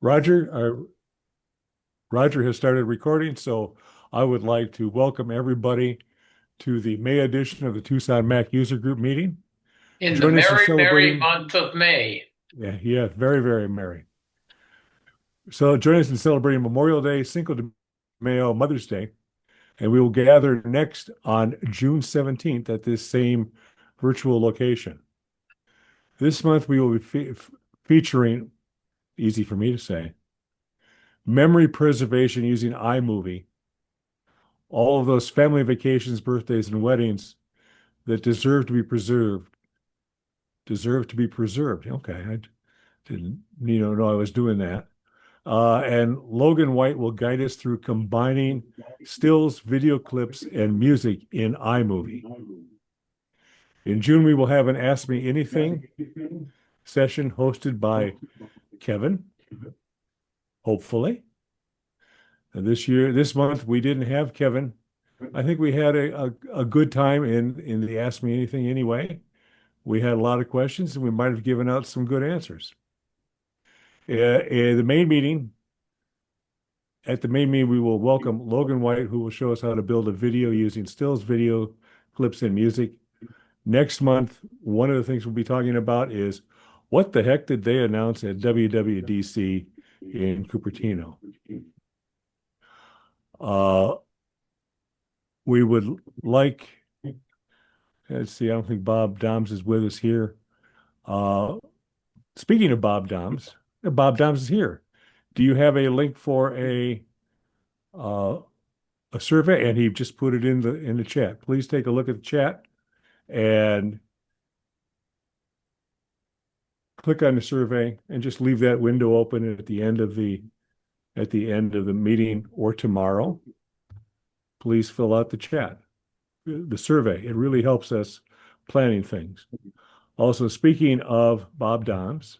Roger, Roger has started recording, so I would like to welcome everybody to the May edition of the Tucson Mac User Group meeting. In the Join us in merry, merry celebrating, month of May. yeah, very, very merry. So join us in celebrating Memorial Day, Cinco de Mayo, Mother's Day, and we will gather next on June 17th at this same virtual location. This month we will be featuring, easy for me to say, memory preservation using iMovie, all of those family vacations, birthdays, and weddings that deserve to be preserved. Deserve to be preserved. Okay, I didn't, know I was doing that. And Logan White will guide us through combining stills, video clips, and music in iMovie. In June, we will have an Ask Me Anything session hosted by Kevin, hopefully. And this month, we didn't have Kevin. I think we had a good time in the Ask Me Anything anyway. We had a lot of questions and we might have given out some good answers. The main meeting, at the main meeting, we will welcome Logan White, who will show us how to build a video using stills, video clips, and music. Next month, one of the things we'll be talking about is what the heck did they announce at WWDC in Cupertino? Uh, we would like, let's see, I don't think Bob Doms is with us here. Uh, Speaking of Bob Doms is here. Do you have a link for uh, a survey? And he just put it in the chat. Please take a look at the chat and click on the survey and just leave that window open at the end of the meeting or tomorrow. Please fill out the survey. It really helps us planning things. Also, speaking of Bob Doms,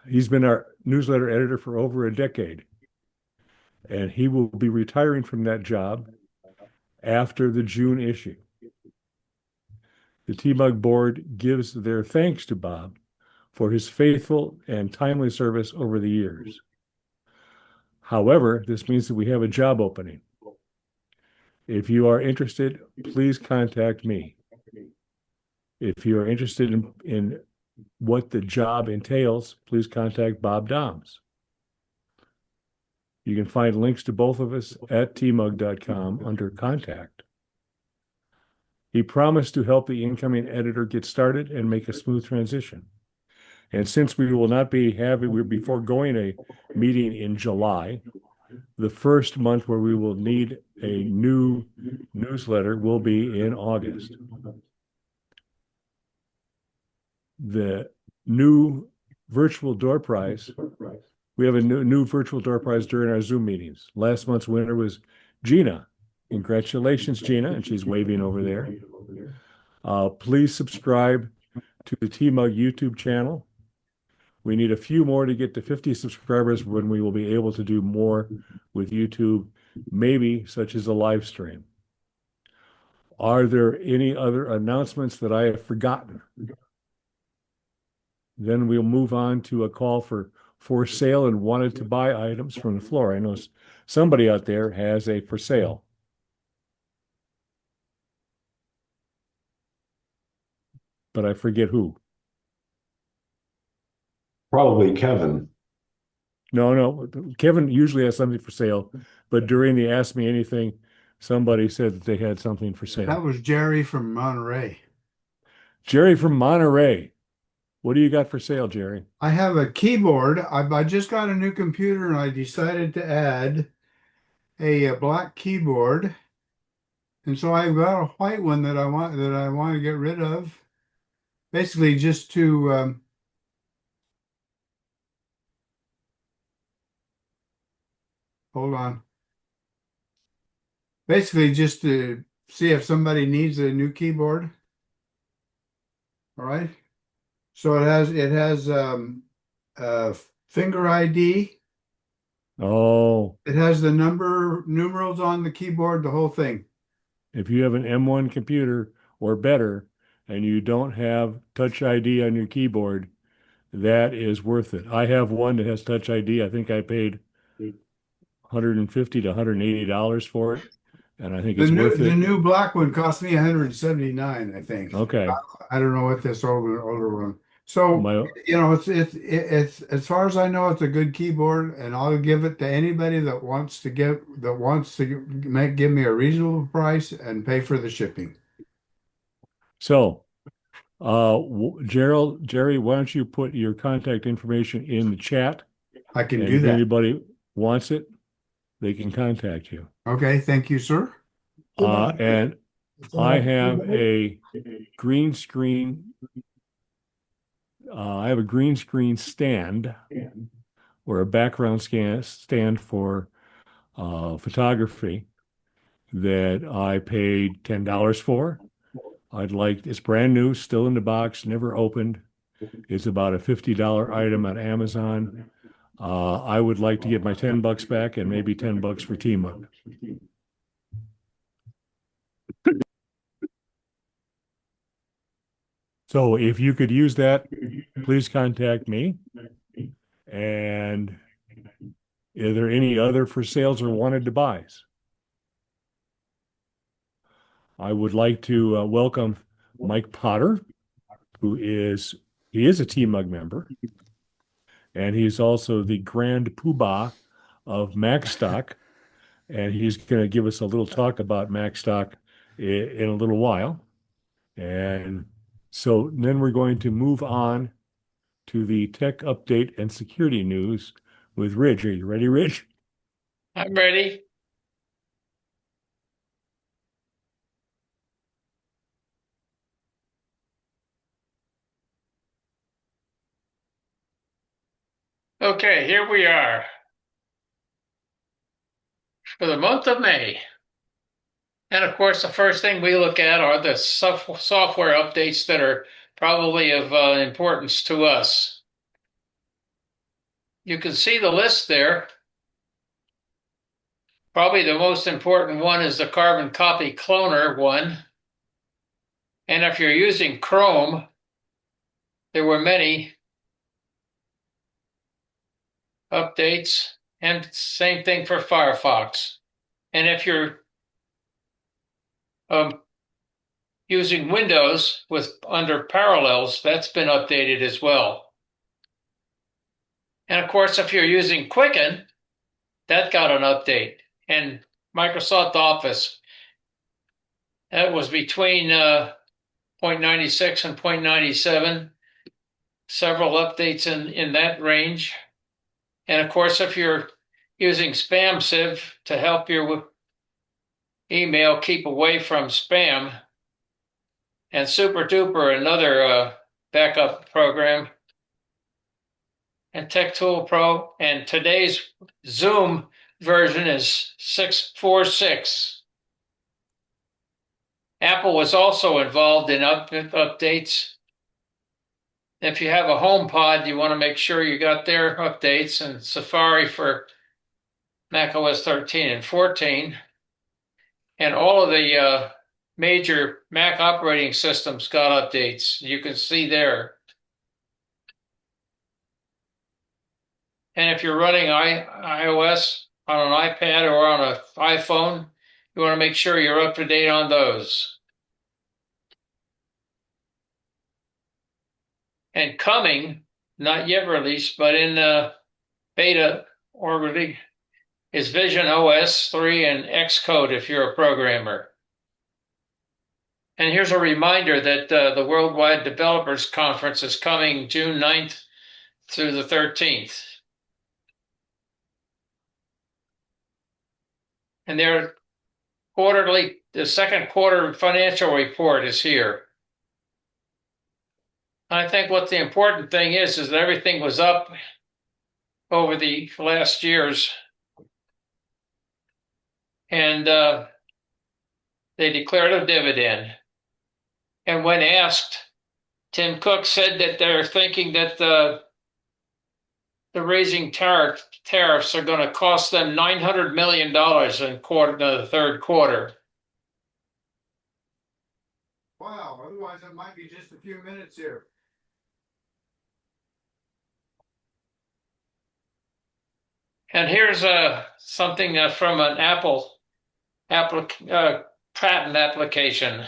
he's been our newsletter editor for over a decade, and he will be retiring from that job after the June issue. The TMUG board gives their thanks to Bob for his faithful and timely service over the years. However, this means that we have a job opening. If you are interested, please contact me. If you are interested in what the job entails, please contact Bob Doms. You can find links to both of us at tmug.com under contact. He promised to help the incoming editor get started and make a smooth transition. And since we will not be having, we'll be foregoing a meeting in July, the first month where we will need a new newsletter will be in August. The new virtual door prize, we have a new virtual door prize during our Zoom meetings. Last month's winner was Gina. Congratulations, Gina, and she's waving over there. Please subscribe to the TMUG YouTube channel. We need a few more to get to 50 subscribers when we will be able to do more with YouTube, maybe such as a live stream. Are there any other announcements that I have forgotten? Then we'll move on to a call for sale and wanted to buy items from the floor. I know somebody out there has a for sale. But I forget who. Probably Kevin. No. Kevin usually has something for sale, but during the Ask Me Anything, somebody said that they had something for That sale. was Jerry from Monterey. Jerry from Monterey. What do you got for sale, Jerry? I have a keyboard. I just got a new computer and I decided to add a black keyboard. And so I've got a white one that I want to get rid of. Basically just to hold on. Basically just to see if somebody needs a new keyboard. All right. So it has finger ID. Oh, It has the numerals on the keyboard, the whole thing. if you have an M1 computer or better, and you don't have Touch ID on your keyboard, that is worth it. I have one that has Touch ID. I think I paid $150 to $180 for it, and I think The it's new worth the it. new black one cost me 179, I think. Okay. I don't know what this older one. So, My it's as far as I know, it's a good keyboard, and I'll give it to anybody that wants to give me a reasonable price and pay for the shipping. so Jerry, why don't you put your contact information in the chat, I can and do if that. anybody wants it, they can contact you. Okay, thank you, sir. And I have a green screen. I have a green screen stand or a background stand for photography that I paid $10 for. It's brand new, still in the box, never opened. It's about a $50 item on Amazon. I would like to get my $10 back and maybe $10 for TMUG. So if you could use that, please contact me. And are there any other for sales or wanted to buys? I would like to welcome Mike Potter, he is a TMUG member, and he's also the grand poobah of Macstock, and he's going to give us a little talk about Macstock in a little while. And so then we're going to move on to the tech update and security news with Ridge. Are you ready, Ridge? I'm ready. Okay, here we are for the month of May. And of course, the first thing we look at are the software updates that are probably of importance to us. You can see the list there. Probably the most important one is the carbon copy cloner one. And if you're using Chrome, there were many updates, and same thing for Firefox. And if you're using Windows under Parallels, that's been updated as well. And of course, if you're using Quicken, that got an update. And Microsoft Office, that was between 0.96 and 0.97, several updates in that range. And of course, if you're using SpamSieve to help your email keep away from spam, and SuperDuper, another backup program, and TechTool Pro, and today's Zoom version is 646. Apple was also involved in updates. If you have a HomePod, you want to make sure you got their updates, and Safari for macOS 13 and 14. And all of the major Mac operating systems got updates. You can see there. And if you're running iOS on an iPad or on an iPhone, you want to make sure you're up to date on those. And coming, not yet released, but in beta already, is Vision OS 3 and Xcode if you're a programmer. And here's a reminder that the Worldwide Developers Conference is coming June 9th through the 13th. And their the second quarter financial report is here. I think what the important thing is that everything was up over the last years. And they declared a dividend. And when asked, Tim Cook said that they're thinking that the raising tariffs are going to cost them $900 million in the third quarter. Wow, otherwise it might be just a few minutes here. And here's something from an Apple patent application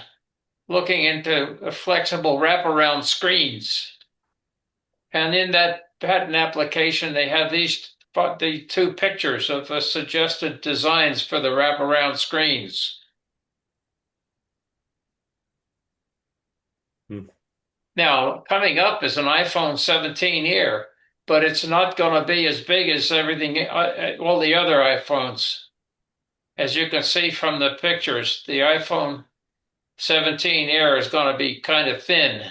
looking into flexible wraparound screens. And in that patent application, they have the two pictures of the suggested designs for the wraparound screens. Now, coming up is an iPhone 17 here, but it's not going to be as big as everything, all the other iPhones. As you can see from the pictures, the iPhone 17 Air is going to be kind of thin.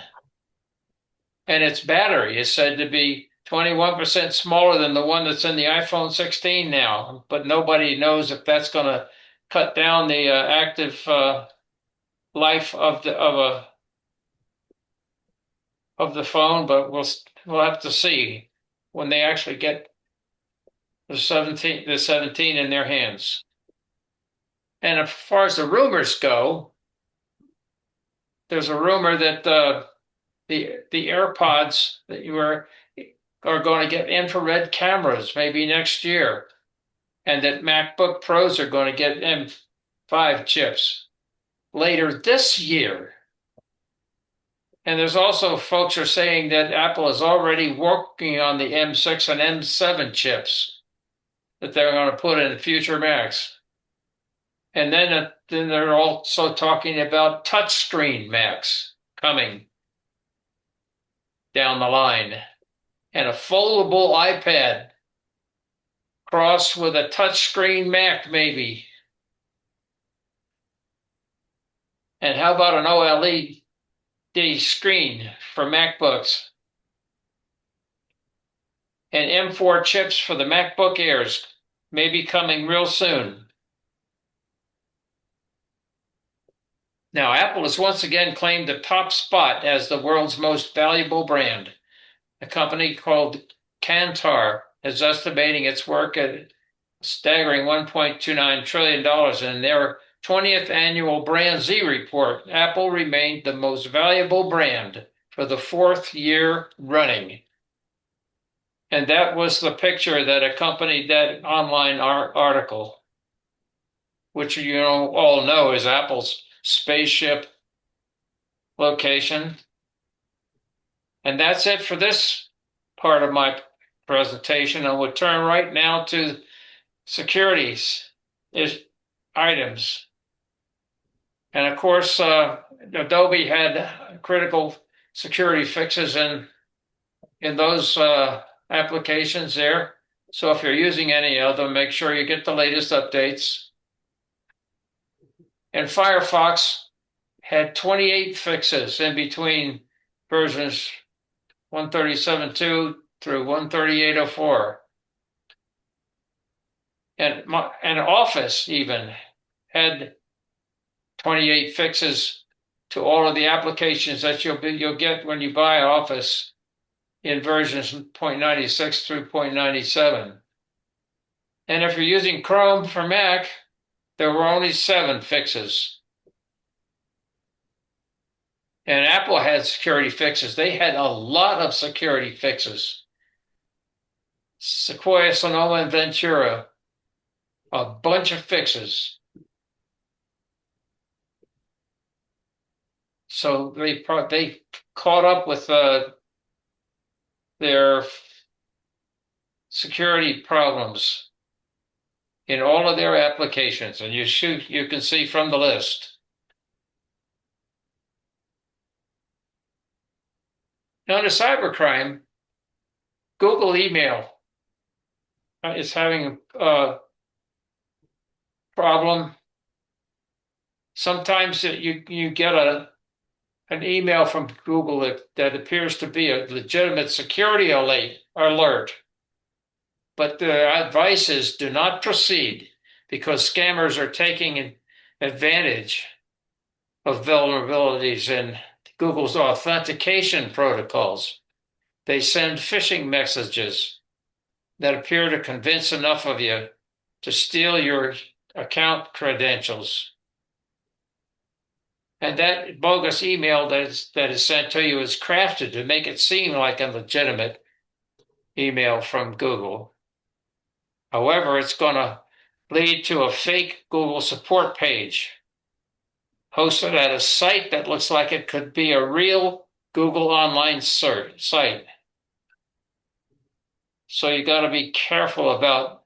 And its battery is said to be 21% smaller than the one that's in the iPhone 16 now. But nobody knows if that's going to cut down the active life of the phone. But we'll have to see when they actually get the 17 in their hands. And as far as the rumors go, there's a rumor that the AirPods that are going to get infrared cameras maybe next year, and that MacBook Pros are going to get M5 chips later this year. And there's also folks are saying that Apple is already working on the M6 and M7 chips that they're going to put in future Macs. And then they're also talking about touchscreen Macs coming down the line, and a foldable iPad crossed with a touchscreen Mac maybe. And how about an OLED screen for MacBooks? And M4 chips for the MacBook Airs may be coming real soon. Now, Apple has once again claimed the top spot as the world's most valuable brand. A company called Kantar is estimating its worth at a staggering $1.29 trillion. In their 20th annual Brand Z report, Apple remained the most valuable brand for the fourth year running. And that was the picture that accompanied that online article, which you all know is Apple's spaceship location. And that's it for this part of my presentation. I will turn right now to securities items. And of course, Adobe had critical security fixes in those applications there. So if you're using any of them, make sure you get the latest updates. And Firefox had 28 fixes in between versions 137.2 through 138.04. And Office even had 28 fixes to all of the applications that you'll get when you buy Office in versions 0.96 through 0.97. And if you're using Chrome for Mac, there were only 7 fixes. And Apple had security fixes. They had a lot of security fixes. Sequoia, Sonoma, and Ventura, a bunch of fixes. So they caught up with their security problems in all of their applications, and you can see from the list. Now, to cybercrime, Google email is having a problem. Sometimes you get an email from Google that appears to be a legitimate security alert. But the advice is do not proceed, because scammers are taking advantage of vulnerabilities in Google's authentication protocols. They send phishing messages that appear to convince enough of you to steal your account credentials. And that bogus email that is sent to you is crafted to make it seem like a legitimate email from Google. However, it's going to lead to a fake Google support page hosted at a site that looks like it could be a real Google online site. So you got to be careful about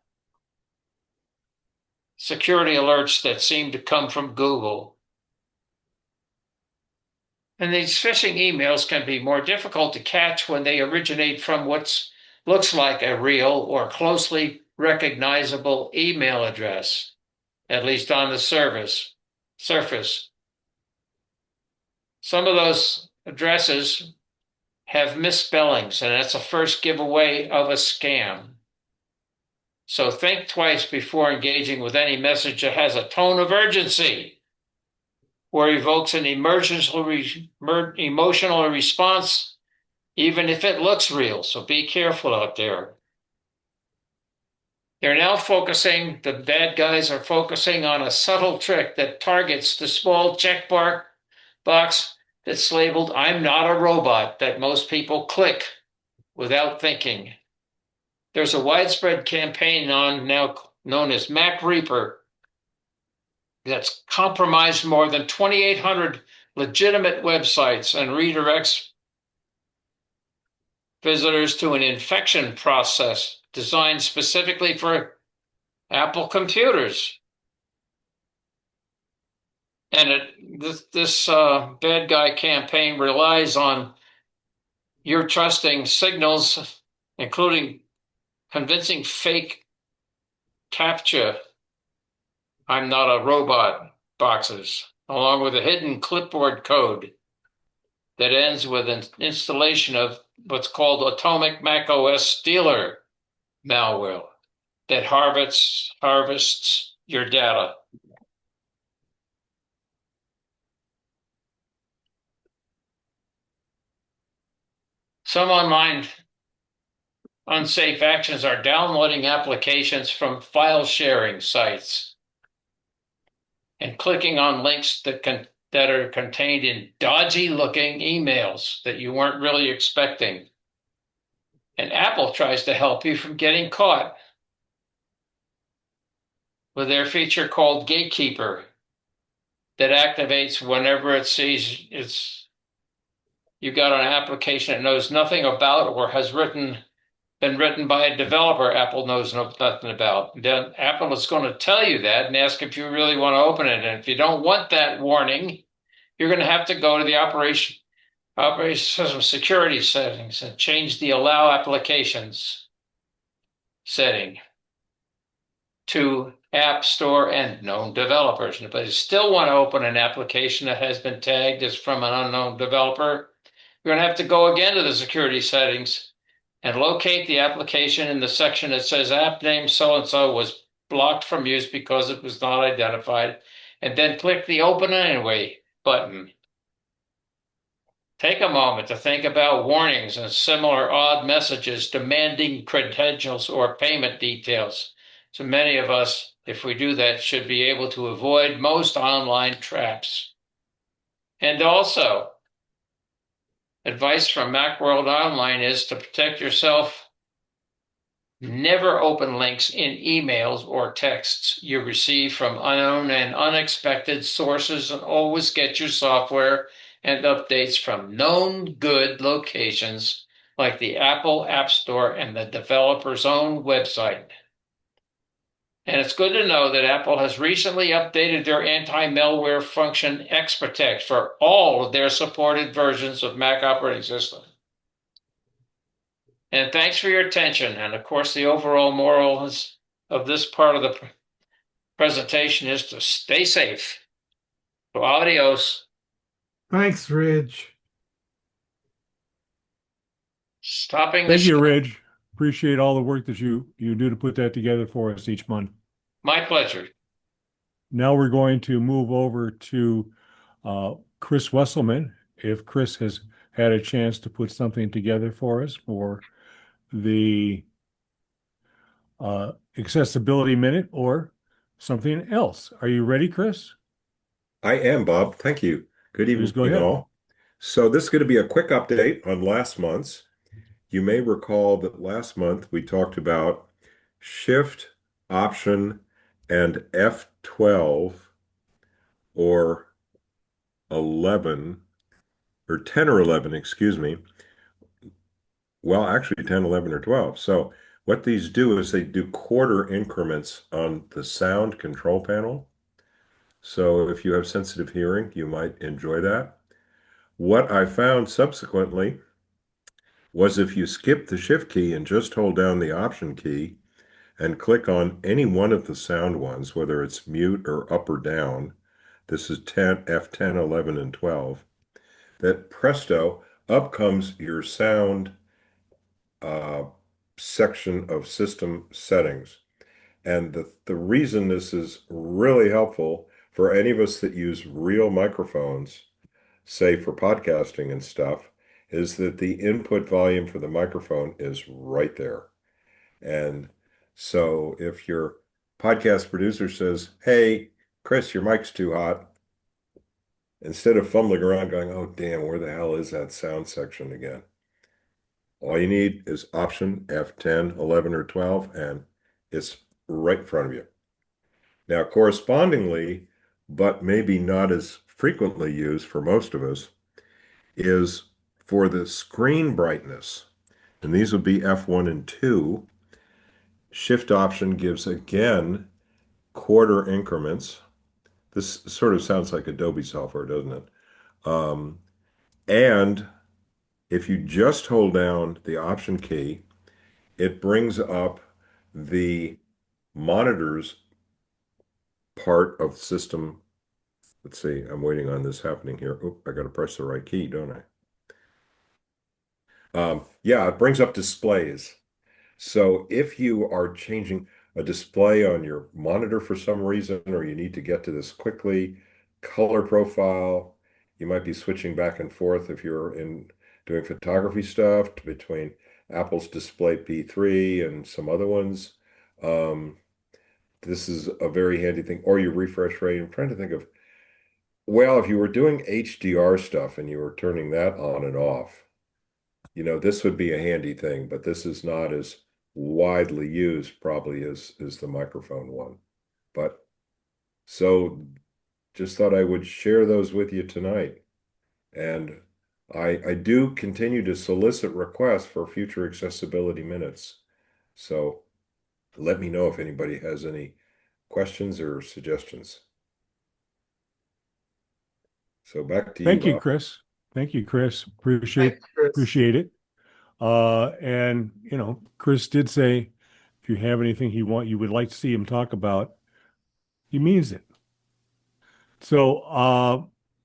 security alerts that seem to come from Google. And these phishing emails can be more difficult to catch when they originate from what looks like a real or closely recognizable email address, at least on the surface. Some of those addresses have misspellings, and that's a first giveaway of a scam. So think twice before engaging with any message that has a tone of urgency or evokes an emotional response, even if it looks real. So be careful out there. They're now the bad guys are focusing on a subtle trick that targets the small checkmark box that's labeled "I'm not a robot" that most people click without thinking. There's a widespread campaign now known as Mac Reaper that's compromised more than 2,800 legitimate websites and redirects visitors to an infection process designed specifically for Apple computers. And this bad guy campaign relies on your trusting signals, including convincing fake CAPTCHA, "I'm not a robot" boxes, along with a hidden clipboard code that ends with an installation of what's called Atomic macOS Stealer malware that harvests your data. Some online unsafe actions are downloading applications from file sharing sites and clicking on links that are contained in dodgy looking emails that you weren't really expecting. And Apple tries to help you from getting caught with their feature called Gatekeeper that activates whenever it sees you got an application it knows nothing about or has been written by a developer Apple knows nothing about. Then Apple is going to tell you that and ask if you really want to open it. And if you don't want that warning, you're going to have to go to the operation system security settings and change the allow applications setting to App Store and known developers. But you still want to open an application that has been tagged as from an unknown developer, you're going to have to go again to the security settings and locate the application in the section that says app name so-and-so was blocked from use because it was not identified, and then click the open anyway button. Take a moment to think about warnings and similar odd messages demanding credentials or payment details. So many of us, if we do that, should be able to avoid most online traps. And also, advice from Macworld Online is to protect yourself. Never open links in emails or texts you receive from unknown and unexpected sources, and always get your software and updates from known good locations like the Apple App Store and the developer's own website. And it's good to know that Apple has recently updated their anti-malware function XProtect for all of their supported versions of Mac operating system. And thanks for your attention. And of course, the overall moral of this part of the presentation is to stay safe. So adios. Thanks, Ridge. Stopping Thank you, Ridge. Appreciate all the work that you do to put that together for us each month. My pleasure. Now we're going to move over to Chris Wesselman. If Chris has had a chance to put something together for us for the accessibility minute or something else. Are you ready, Chris? I am, Bob. Thank you. Good Please go evening, ahead. all. So this is going to be a quick update on last month's. You may recall that last month we talked about Shift option and F12 or 11 or 10 or 11, excuse me. Well, actually 10, 11, or 12. So what these do is they do quarter increments on the sound control panel. So if you have sensitive hearing, you might enjoy that. What I found subsequently was if you skip the shift key and just hold down the option key and click on any one of the sound ones, whether it's mute or up or down, this is 10, F10, 11, and 12, that presto, up comes your sound uh, section of system settings. And the reason this is really helpful for any of us that use real microphones, say for podcasting and stuff, is that the input volume for the microphone is right there. And so if your podcast producer says, "Hey, Chris, your mic's too hot," instead of fumbling around going, "Oh, damn, where the hell is that sound section again?" All you need is option F10, 11, or 12, and it's right in front of you. Now, correspondingly, but maybe not as frequently used for most of us, is for the screen brightness. And these would be F1 and 2. Shift option gives again quarter increments. This sort of sounds like Adobe software, doesn't it? And if you just hold down the option key, it brings up the monitors part of system. Let's see, I'm waiting on this happening here. Oh, I got to press the right key, don't I? Yeah, it brings up displays. So if you are changing a display on your monitor for some reason, or you need to get to this quickly, color profile, you might be switching back and forth if you're in doing photography stuff between Apple's Display P3 and some other ones. This is a very handy thing. Or your refresh rate. I'm trying to think of, well, if you were doing HDR stuff and you were turning that on and off, this would be a handy thing, but this is not as widely used probably as the microphone one. But so just thought I would share those with you tonight. And I do continue to solicit requests for future accessibility minutes. So let me know if anybody has any questions or suggestions. So back to you, Thank you, Bob. Chris. Thank you, Chris. Thanks, Chris. Appreciate it. And Chris did say if you have anything you would like to see him talk about, he means it. So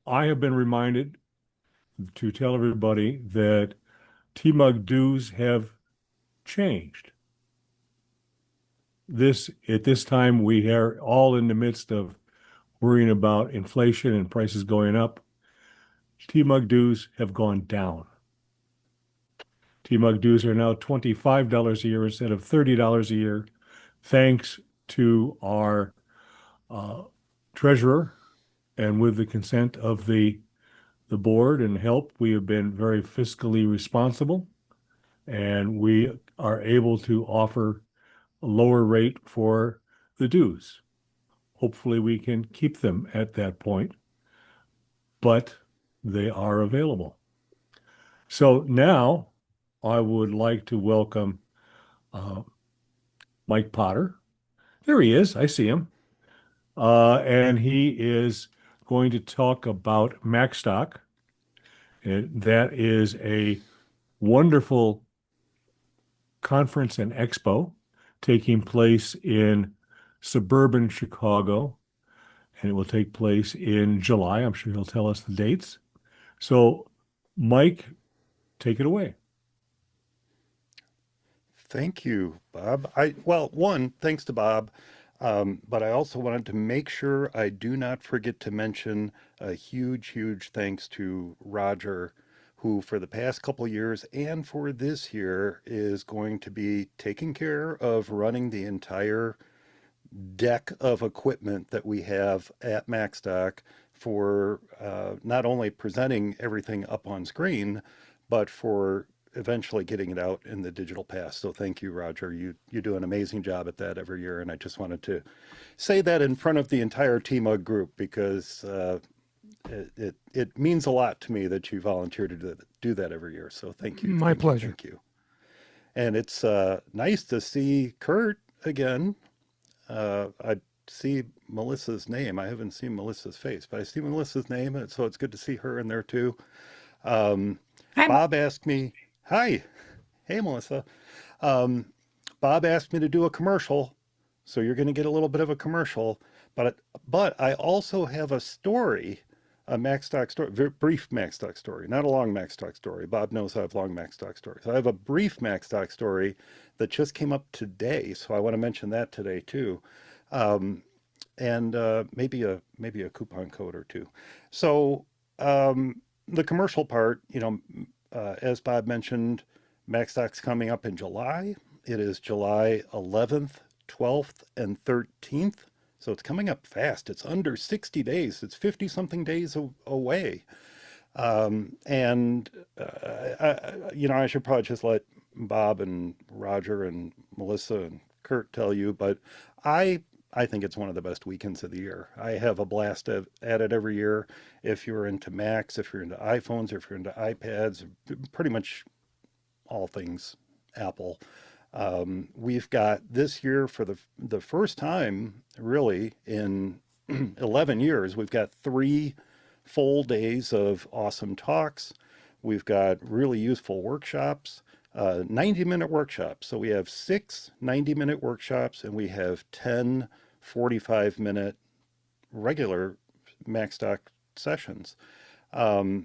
I have been reminded to tell everybody that TMUG dues have changed. At this time, we are all in the midst of worrying about inflation and prices going up. TMUG dues have gone down. TMUG dues are now $25 a year instead of $30 a year, thanks to our treasurer and with the consent of the board and help. We have been very fiscally responsible, and we are able to offer a lower rate for the dues. Hopefully, we can keep them at that point, but they are available. So now I would like to welcome Mike Potter. There he is. I see him. And he is going to talk about Macstock. And that is a wonderful conference and expo taking place in suburban Chicago, and it will take place in July. I'm sure he'll tell us the dates. So, Mike, take it away. Thank you, Bob. One, thanks to Bob, but I also wanted to make sure I do not forget to mention a huge, huge thanks to Roger, who for the past couple years and for this year is going to be taking care of running the entire deck of equipment that we have at Macstock for not only presenting everything up on screen, but for eventually getting it out in the digital pass. So thank you, Roger. You do an amazing job at that every year, and I just wanted to say that in front of the entire TMUG group because it means a lot to me that you volunteer to do that every year. So thank you, My pleasure. thank you. And it's nice to see Kurt again. I see Melissa's name. I haven't seen Melissa's face, but I see Melissa's name, and so it's good to see her in there too. Bob asked me, hi, hey Melissa. Bob asked me to do a commercial, so you're going to get a little bit of a commercial, but I also have a story, a Macstock story, very brief Macstock story, not a long Macstock story. Bob knows I have long Macstock stories. I have a brief Macstock story that just came up today, so I want to mention that today too. And maybe a coupon code or two. So the commercial part, as Bob mentioned, Macstock's coming up in July. It is July 11th, 12th, and 13th. So it's coming up fast. It's under 60 days. It's 50 something days away. I should probably just let Bob and Roger and Melissa and Kurt tell you, but I think it's one of the best weekends of the year. I have a blast at it every year. If you're into Macs, if you're into iPhones, if you're into iPads, pretty much all things Apple. We've got this year for the first time really in 11 years, we've got 3 full days of awesome talks. We've got really useful workshops, 90-minute workshops. So we have 6 90-minute workshops and we have 10 45-minute regular Macstock sessions. If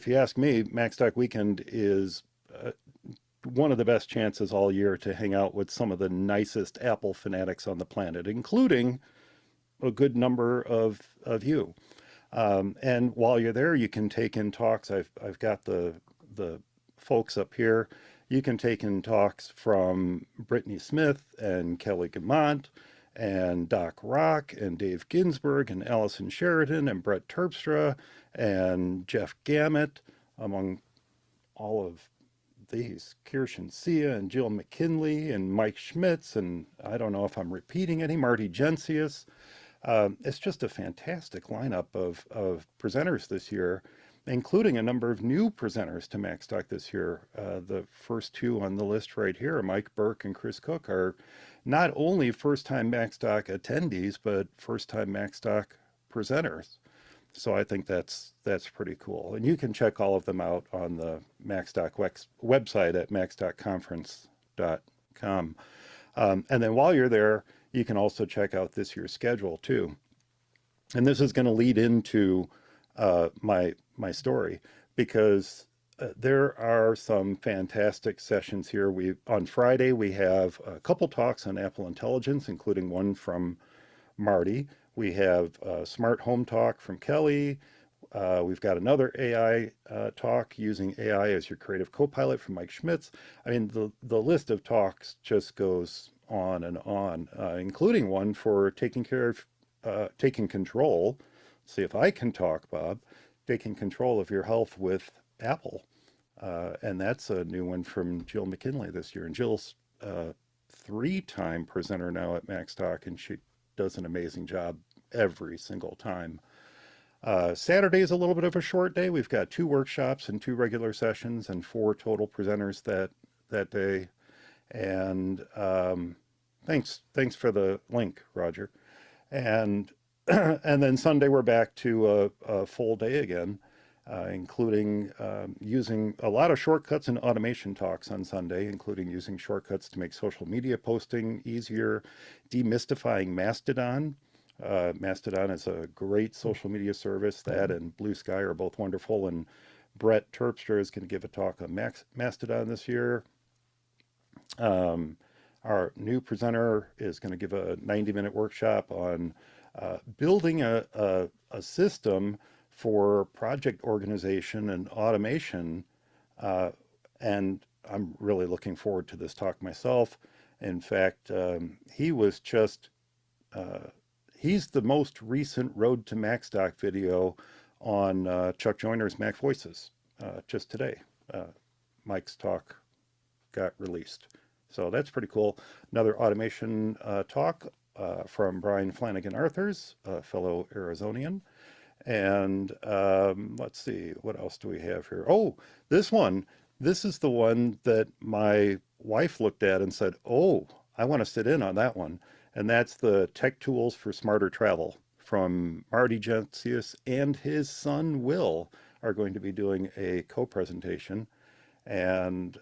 you ask me, Macstock Weekend is one of the best chances all year to hang out with some of the nicest Apple fanatics on the planet, including a good number of you. And while you're there, you can take in talks. I've got the folks up here. You can take in talks from Brittany Smith and Kelly Gamont and Doc Rock and Dave Ginsburg and Allison Sheridan and Brett Terpstra and Jeff Gamet, among all of these, Kirsten Sia and Jill McKinley and Mike Schmitz, and I don't know if I'm repeating any, Marty Gensius. It's just a fantastic lineup of presenters this year, including a number of new presenters to Macstock this year. The first 2 on the list right here, Mike Burke and Chris Cook, are not only first-time Macstock attendees, but first-time Macstock presenters. So I think that's pretty cool. And you can check all of them out on the Macstock website at macstockconference.com. And then while you're there, you can also check out this year's schedule too. And this is going to lead into my story, because there are some fantastic sessions here. On Friday, we have a couple talks on Apple Intelligence, including one from Marty. We have a smart home talk from Kelly. We've got another AI talk, using AI as your creative co-pilot, from Mike Schmitz. I mean, the list of talks just goes on and on, including one for taking control. See if I can talk, Bob. Taking control of your health with Apple. And that's a new one from Jill McKinley this year. And Jill's 3-time presenter now at Macstock, and she does an amazing job every single time. Saturday is a little bit of a short day. We've got 2 workshops and 2 regular sessions and 4 total presenters that day. And thanks for the link, Roger. And then Sunday we're back to a full day again, including using a lot of shortcuts and automation talks on Sunday, including using shortcuts to make social media posting easier, demystifying Mastodon. Mastodon is a great social media service. That and Blue Sky are both wonderful. And Brett Terpstra is going to give a talk on Mastodon this year. Our new presenter is going to give a 90-minute workshop on building a system for project organization and automation. And I'm really looking forward to this talk myself. In fact, he's the most recent Road to Macstock video on Chuck Joyner's Mac Voices, just today. Macstock got released. So that's pretty cool. Another automation talk from Brian Flanagan Arthurs, a fellow Arizonian. And let's see, what else do we have here? Oh, this one. This is the one that my wife looked at and said, oh, I want to sit in on that one. And that's the Tech Tools for Smarter Travel from Marty Gensius and his son Will are going to be doing a co-presentation. And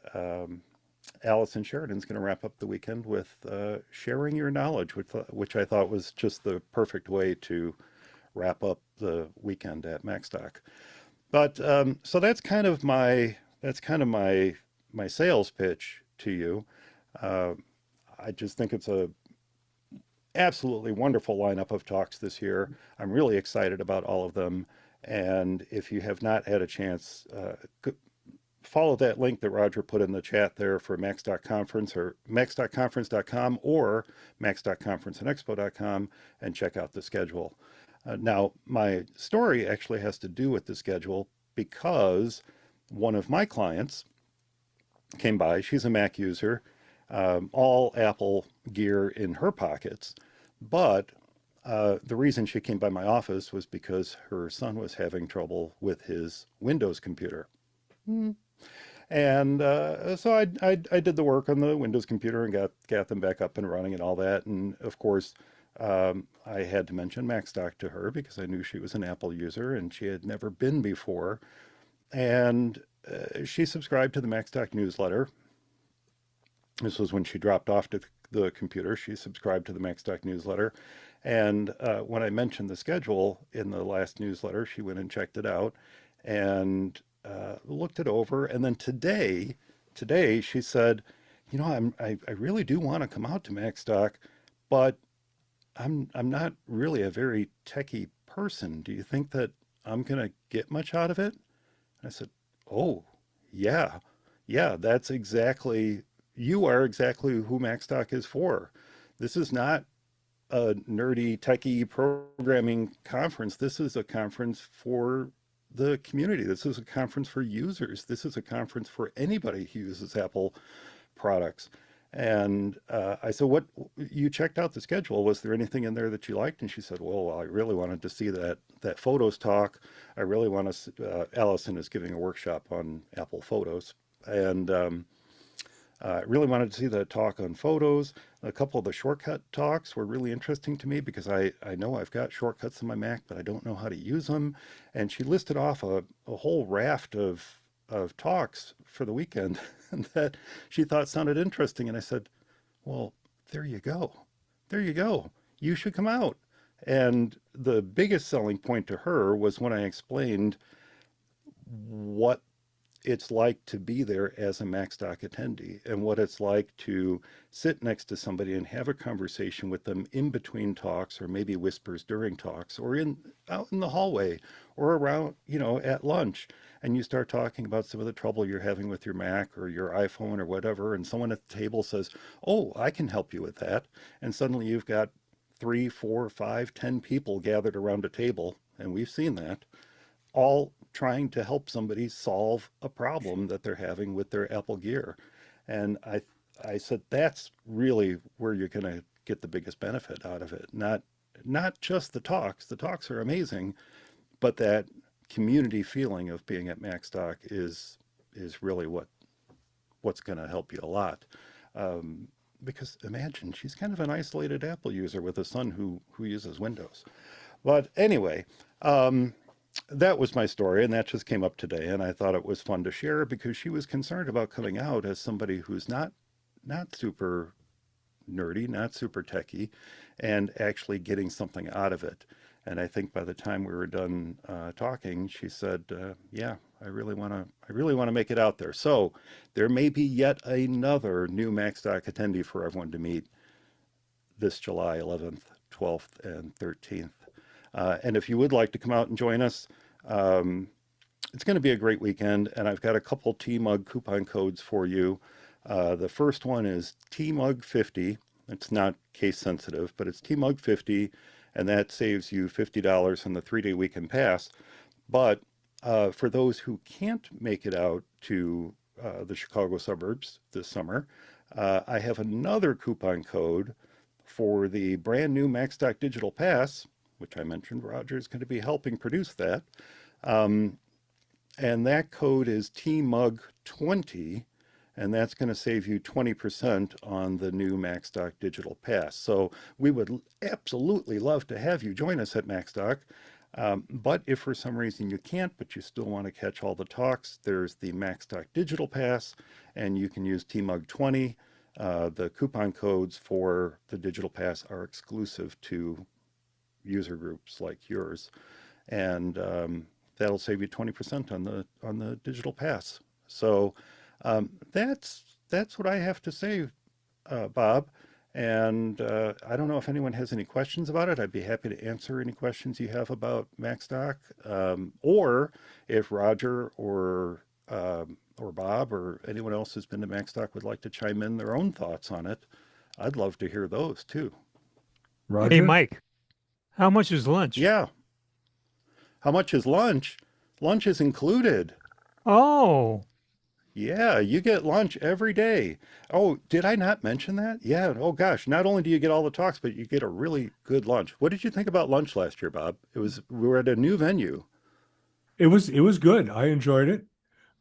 Allison Sheridan's going to wrap up the weekend with sharing your knowledge, which I thought was just the perfect way to wrap up the weekend at Macstock. But so that's kind of my sales pitch to you. I just think it's a absolutely wonderful lineup of talks this year. I'm really excited about all of them. And if you have not had a chance, follow that link that Roger put in the chat there for Macstock Conference or macstockconference.com or macstockconferenceandexpo.com and check out the schedule. Now, my story actually has to do with the schedule because one of my clients came by. She's a Mac user, all Apple gear in her pockets. But the reason she came by my office was because her son was having trouble with his Windows computer. And so I did the work on the Windows computer and got them back up and running and all that. And of course, I had to mention Macstock to her because I knew she was an Apple user and she had never been before. And she subscribed to the Macstock newsletter. This was when she dropped off to the computer. She subscribed to the Macstock newsletter. And when I mentioned the schedule in the last newsletter, she went and checked it out and looked it over. And then today she said, you know, I really do want to come out to Macstock, but I'm not really a very techie person. Do you think that I'm going to get much out of it? And I said, oh, yeah, that's exactly, you are exactly who Macstock is for. This is not a nerdy techie programming conference. This is a conference for the community. This is a conference for users. This is a conference for anybody who uses Apple products. And I said, what, you checked out the schedule. Was there anything in there that you liked? And she said, well, I really wanted to see that photos talk. I really want to, Allison is giving a workshop on Apple Photos. And I really wanted to see that talk on photos. A couple of the shortcut talks were really interesting to me because I know I've got shortcuts in my Mac, but I don't know how to use them. And she listed off a whole raft of talks for the weekend that she thought sounded interesting. And I said, well, there you go. There you go. You should come out. And the biggest selling point to her was when I explained what it's like to be there as a Macstock attendee and what it's like to sit next to somebody and have a conversation with them in between talks or maybe whispers during talks or out in the hallway or around, you know, at lunch. And you start talking about some of the trouble you're having with your Mac or your iPhone or whatever. And someone at the table says, oh, I can help you with that. And suddenly you've got 3, 4, 5, 10 people gathered around a table. And we've seen that, all trying to help somebody solve a problem that they're having with their Apple gear. And I said, that's really where you're going to get the biggest benefit out of it. Not just the talks. The talks are amazing, but that community feeling of being at Macstock is really what's going to help you a lot. Because imagine, she's kind of an isolated Apple user with a son who uses Windows. But anyway, that was my story, and that just came up today, and I thought it was fun to share because she was concerned about coming out as somebody who's not super nerdy, not super techie, and actually getting something out of it. And I think by the time we were done talking, she said, "Yeah, I really want to make it out there." So there may be yet another new Macstock attendee for everyone to meet this July 11th, 12th, and 13th. And if you would like to come out and join us, it's going to be a great weekend. And I've got a couple TMUG coupon codes for you. The first one is TMUG 50. It's not case sensitive, but it's TMUG 50. And that saves you $50 on the 3-day weekend pass. But For those who can't make it out to the Chicago suburbs this summer, I have another coupon code for the brand new Macstock Digital Pass, which I mentioned Roger is going to be helping produce that. Um, and that code is TMUG20, and that's going to save you 20% on the new Macstock Digital Pass. So we would absolutely love to have you join us at Macstock. But if for some reason you can't, but you still want to catch all the talks, there's the Macstock Digital Pass, and you can use TMUG20. The coupon codes for the Digital Pass are exclusive to user groups like yours, and that'll save you 20% on the Digital Pass. So that's what I have to say, Bob. And I don't know if anyone has any questions about it. I'd be happy to answer any questions you have about Macstock, or if Roger or Bob or anyone else who's been to Macstock would like to chime in their own thoughts on it. I'd love to hear those too. Hey, Roger? Mike, how much is lunch? Yeah. How much is lunch? Lunch is included. Oh, Yeah, you get lunch every day. Oh, did I not mention that? Yeah. Oh gosh, not only do you get all the talks, but you get a really good lunch. What did you think about lunch last year, Bob? We were at a new venue. It was good. I enjoyed it.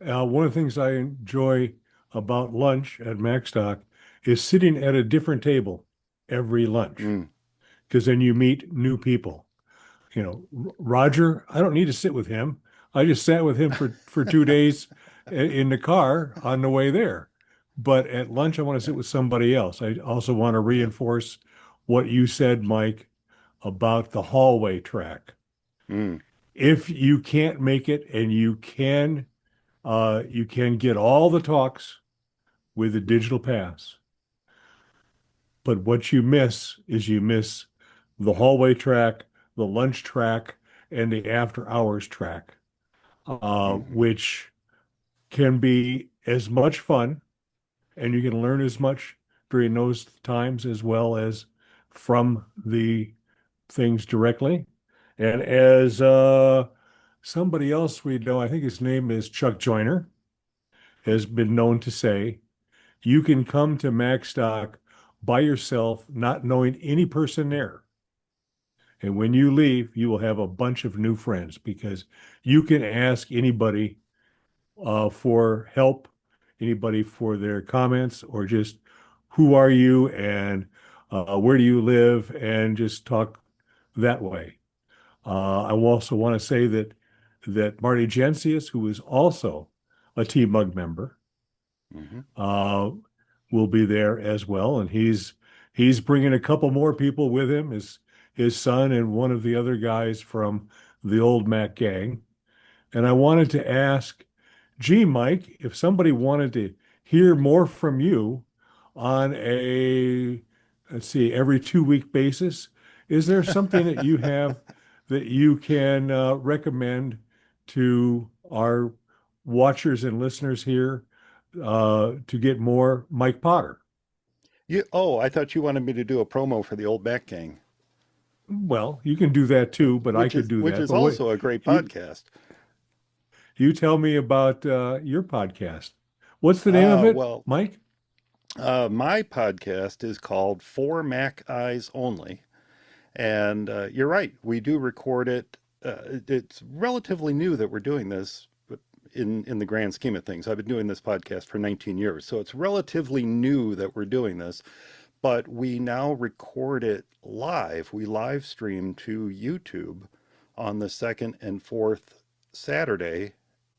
One of the things I enjoy about lunch at Macstock is sitting at a different table every lunch, Mm, because then you meet new people. Roger, I don't need to sit with him. I just sat with him for 2 days in the car on the way there. But at lunch, I want to sit with somebody else. I also want to yeah. reinforce what you said, Mike, about the hallway track. Mm, If you can't make it, and you can get all the talks with the digital pass. But what you miss the hallway track, the lunch track, and the after hours track, hmm which can be as much fun, and you can learn as much during those times as well as from the things directly. And as somebody else we know, I think his name is Chuck Joyner, has been known to say, you can come to Macstock by yourself, not knowing any person there. And when you leave, you will have a bunch of new friends, because you can ask anybody for help, anybody for their comments, or just who are you, and where do you live, and just talk that way. I also want to say that Marty Gensius, who is also a TMUG member, hmm uh, will be there as well, and he's bringing a couple more people with him, his son and one of the other guys from the old Mac gang. And I wanted to ask, gee, Mike, if somebody wanted to hear more from you on a, let's see, every 2 week basis, is there something that you have that you can recommend to our watchers and listeners here to get more Mike Potter? I thought you wanted me to do a promo for the old Back Gang, Well, you can do that too, but I could do which that. is But what also a great you podcast. you tell me about your podcast. What's the name of it, Well, Mike? my podcast is called For Mac Eyes Only. And you're right, we do record it. It's relatively new that we're doing this, but in the grand scheme of things. I've been doing this podcast for 19 years, so it's relatively new that we're doing this. But we now record it live. We live stream to YouTube on the second and fourth Saturday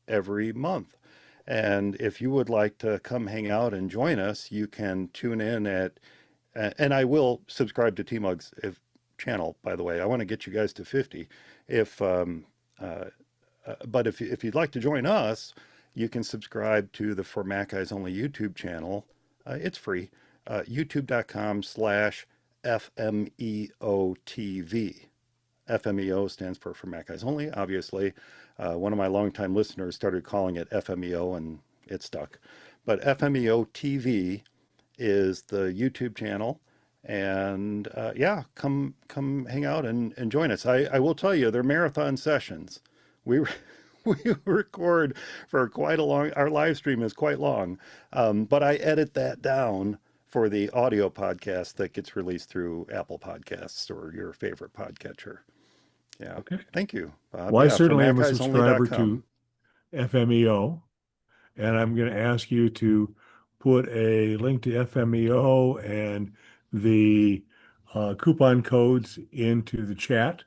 every month. And if you would like to come hang out and join us, you can tune in and I will subscribe to TMUG's channel, by the way. I want to get you guys to 50. If, uh, but if you'd like to join us, you can subscribe to the For Mac Eyes Only YouTube channel. It's free. YouTube.com/FMEOTV. FMEO stands for Mac Eyes Only, obviously. One of my longtime listeners started calling it FMEO, and it stuck. But FMEO TV is the YouTube channel. And yeah, come hang out and join us. I will tell you, they're marathon sessions. We we record for quite a long, our live stream is quite long, but I edit that down for the audio podcast that gets released through Apple Podcasts or your favorite podcatcher. Yeah. Okay. Thank you, Bob. Well, I Yeah, from certainly am a subscriber MacGuysOnly.com. to FMEO, and I'm going to ask you to put a link to FMEO and the coupon codes into the chat,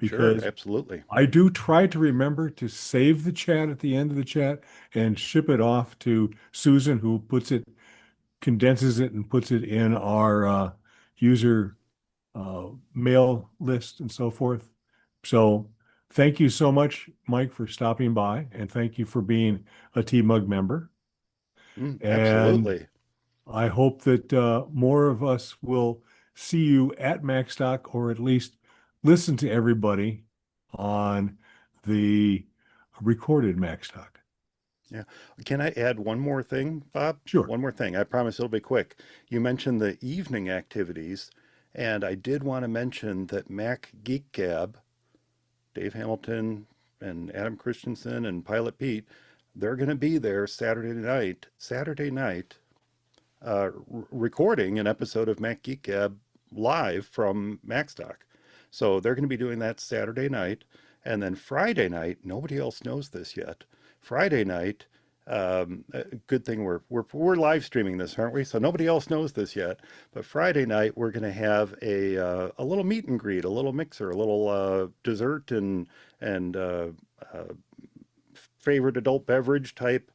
Sure, because absolutely. I do try to remember to save the chat at the end of the chat and ship it off to Susan, who condenses it and puts it in our user mail list and so forth. So thank you so much, Mike, for stopping by, and thank you for being a TMUG member. And Absolutely. I hope that more of us will see you at Macstock, or at least listen to everybody on the recorded Macstock. Yeah. Can I add one more thing, Bob? Sure. One more thing. I promise it'll be quick. You mentioned the evening activities, and I did want to mention that Mac Geek Gab, Dave Hamilton and Adam Christensen and Pilot Pete, they're going to be there Saturday night, recording an episode of Mac Geek Gab live from Macstock. So they're going to be doing that Saturday night. And then Friday night, nobody else knows this yet. Friday night, good thing we're live streaming this, aren't we? So nobody else knows this yet. But Friday night, we're going to have a little meet and greet, a little mixer, a little dessert and favorite adult beverage type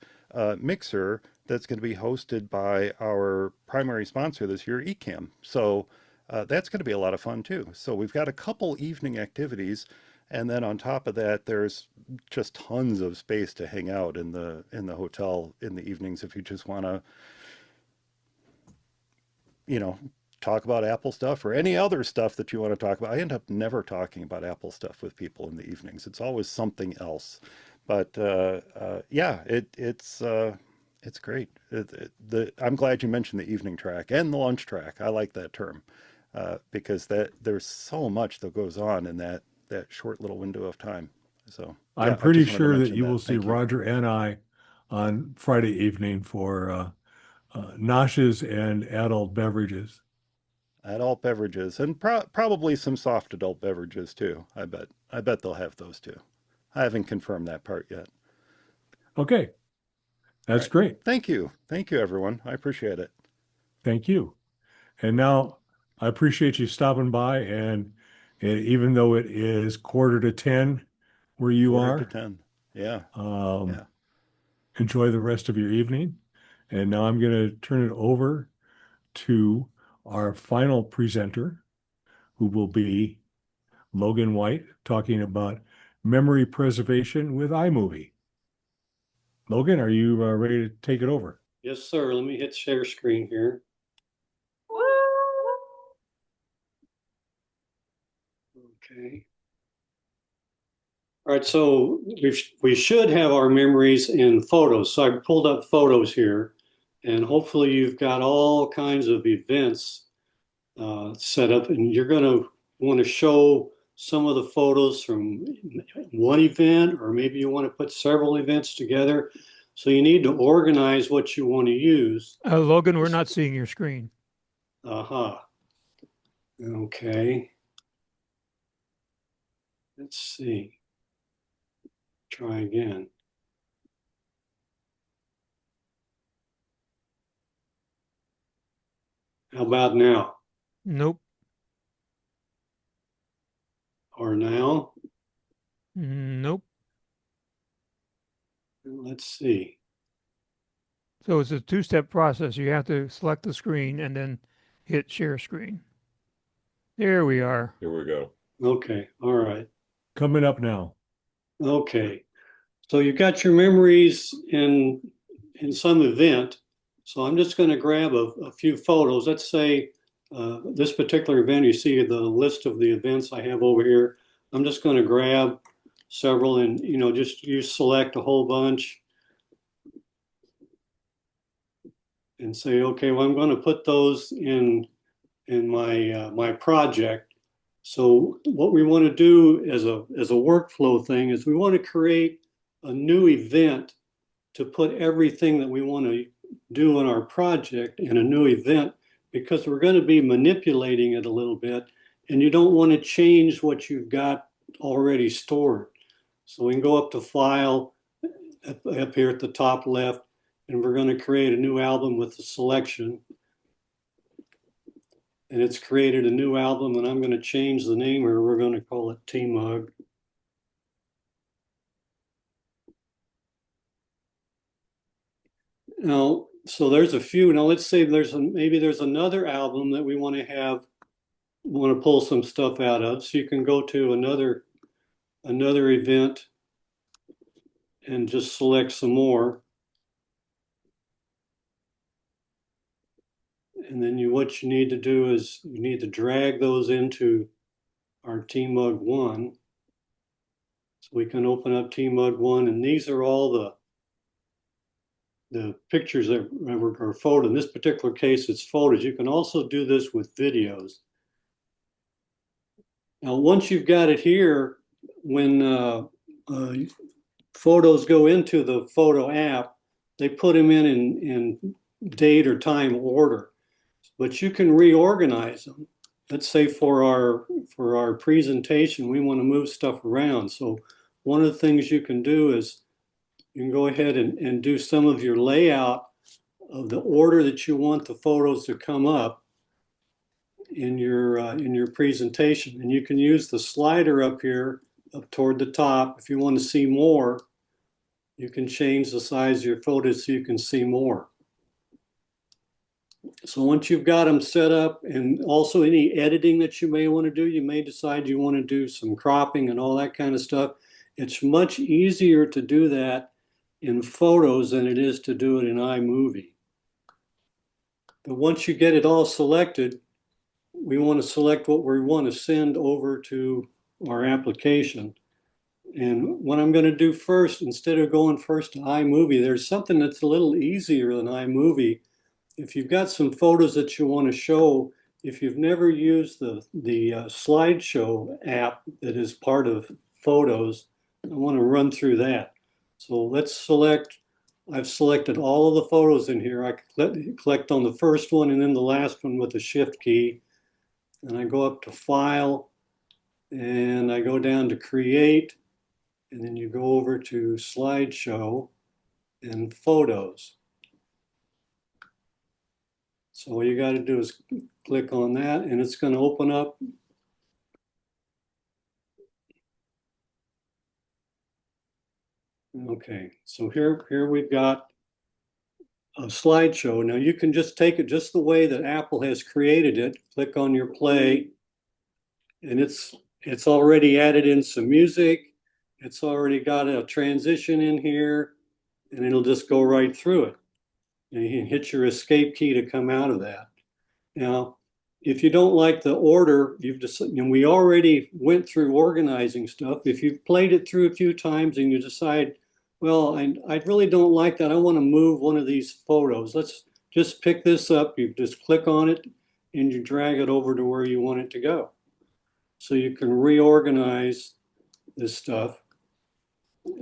mixer that's going to be hosted by our primary sponsor this year, Ecamm. So that's going to be a lot of fun too. So we've got a couple evening activities, and then on top of that, there's just tons of space to hang out in the hotel in the evenings if you just want to, talk about Apple stuff or any other stuff that you want to talk about. I end up never talking about Apple stuff with people in the evenings. It's always something else. But yeah, it's great. I'm glad you mentioned the evening track and the lunch track. I like that term because there's so much that goes on in that short little window of time. So I'm yeah, I pretty just wanted to sure that mention you that. will see Thank you. Roger and I on Friday evening for noshes and adult beverages. Adult beverages and probably some soft adult beverages too. I bet they'll have those too. I haven't confirmed that part yet. Okay, All that's right. great. Thank you, everyone. I appreciate it. Thank you. And now I appreciate you stopping by. And even though it is 9:45 where you Quarter to are, 10. Yeah, um, yeah. enjoy the rest of your evening. And now I'm going to turn it over to our final presenter, who will be Logan White, talking about memory preservation with iMovie. Logan, are you ready to take it over? Yes, sir. Let me hit share screen here. Okay. All right, so we should have our memories in photos. So I pulled up photos here, and hopefully you've got all kinds of events set up, and you're going to want to show some of the photos from one event, or maybe you want to put several events together. So you need to organize what you want to use. Logan, we're not seeing your screen. Aha. Okay. Let's see. Try again. How about now? Nope. Or now? Nope. Let's see. So it's a two-step process. You have to select the screen and then hit share screen. There we are. Here we go. Okay. All right. Coming up now. Okay. So you've got your memories in some event. So I'm just going to grab a few photos. Let's say this particular event, you see the list of the events I have over here. I'm just going to grab several and, just you select a whole bunch and say, okay, well, I'm going to put those in my project. So what we want to do as a workflow thing is we want to create a new event to put everything that we want to do in our project in a new event, because we're going to be manipulating it a little bit, and you don't want to change what you've got already stored. So we can go up to File, up here at the top left, and we're going to create a new album with the selection. And it's created a new album, and I'm going to change the name here. We're going to call it TMUG. Now, so there's a few. Now let's say maybe there's another album that we want to pull some stuff out of. So you can go to another event and just select some more. And then what you need to do is you need to drag those into our TMUG 1. So we can open up TMUG 1, and these are all the pictures that are photos. In this particular case, it's photos. You can also do this with videos. Now, once you've got it here, when photos go into the photo app, they put them in date or time order, but you can reorganize them. Let's say for our presentation, we want to move stuff around. So one of the things you can do is you can go ahead and do some of your layout of the order that you want the photos to come up in your presentation. And you can use the slider up here up toward the top. If you want to see more, you can change the size of your photos so you can see more. So once you've got them set up, and also any editing that you may want to do, you may decide you want to do some cropping and all that kind of stuff. It's much easier to do that in Photos than it is to do it in iMovie. But once you get it all selected, we want to select what we want to send over to our application. And what I'm going to do first, instead of going first to iMovie, there's something that's a little easier than iMovie. If you've got some photos that you want to show, if you've never used the slideshow app that is part of Photos, I want to run through that. So let's select, I've selected all of the photos in here. I click on the first one and then the last one with the Shift key. And I go up to File, and I go down to Create, and then you go over to Slideshow and Photos. So all you got to do is click on that, and it's going to open up. Okay, so here we've got a slideshow. Now you can just take it just the way that Apple has created it. Click on your play, and it's already added in some music. It's already got a transition in here, and it'll just go right through it. And you can hit your escape key to come out of that. Now, if you don't like the order, we already went through organizing stuff. If you've played it through a few times and you decide, well, I really don't like that, I want to move one of these photos, let's just pick this up. You just click on it and you drag it over to where you want it to go. So you can reorganize this stuff.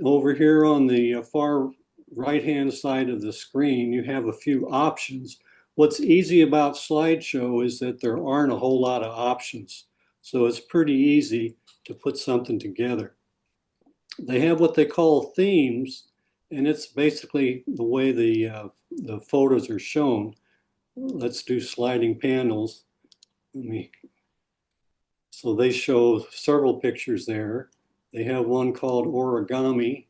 Over here on the far right-hand side of the screen, you have a few options. What's easy about slideshow is that there aren't a whole lot of options. So it's pretty easy to put something together. They have what they call themes, and it's basically the way the photos are shown. Let's do sliding panels. So they show several pictures there. They have one called origami.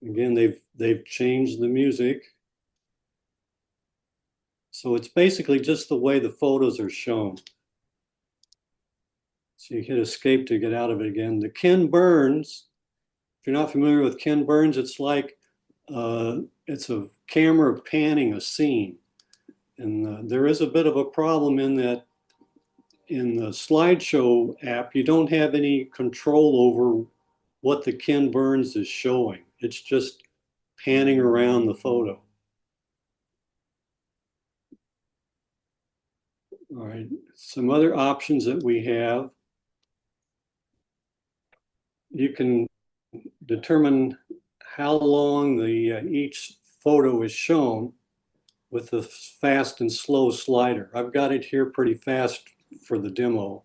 Again, they've changed the music. So it's basically just the way the photos are shown. So you hit escape to get out of it again. The Ken Burns, if you're not familiar with Ken Burns, it's like it's a camera panning a scene. And there is a bit of a problem in that in the slideshow app, you don't have any control over what the Ken Burns is showing. It's just panning around the photo. All right, some other options that we have. you can determine how long each photo is shown with the fast and slow slider. I've got it here pretty fast for the demo.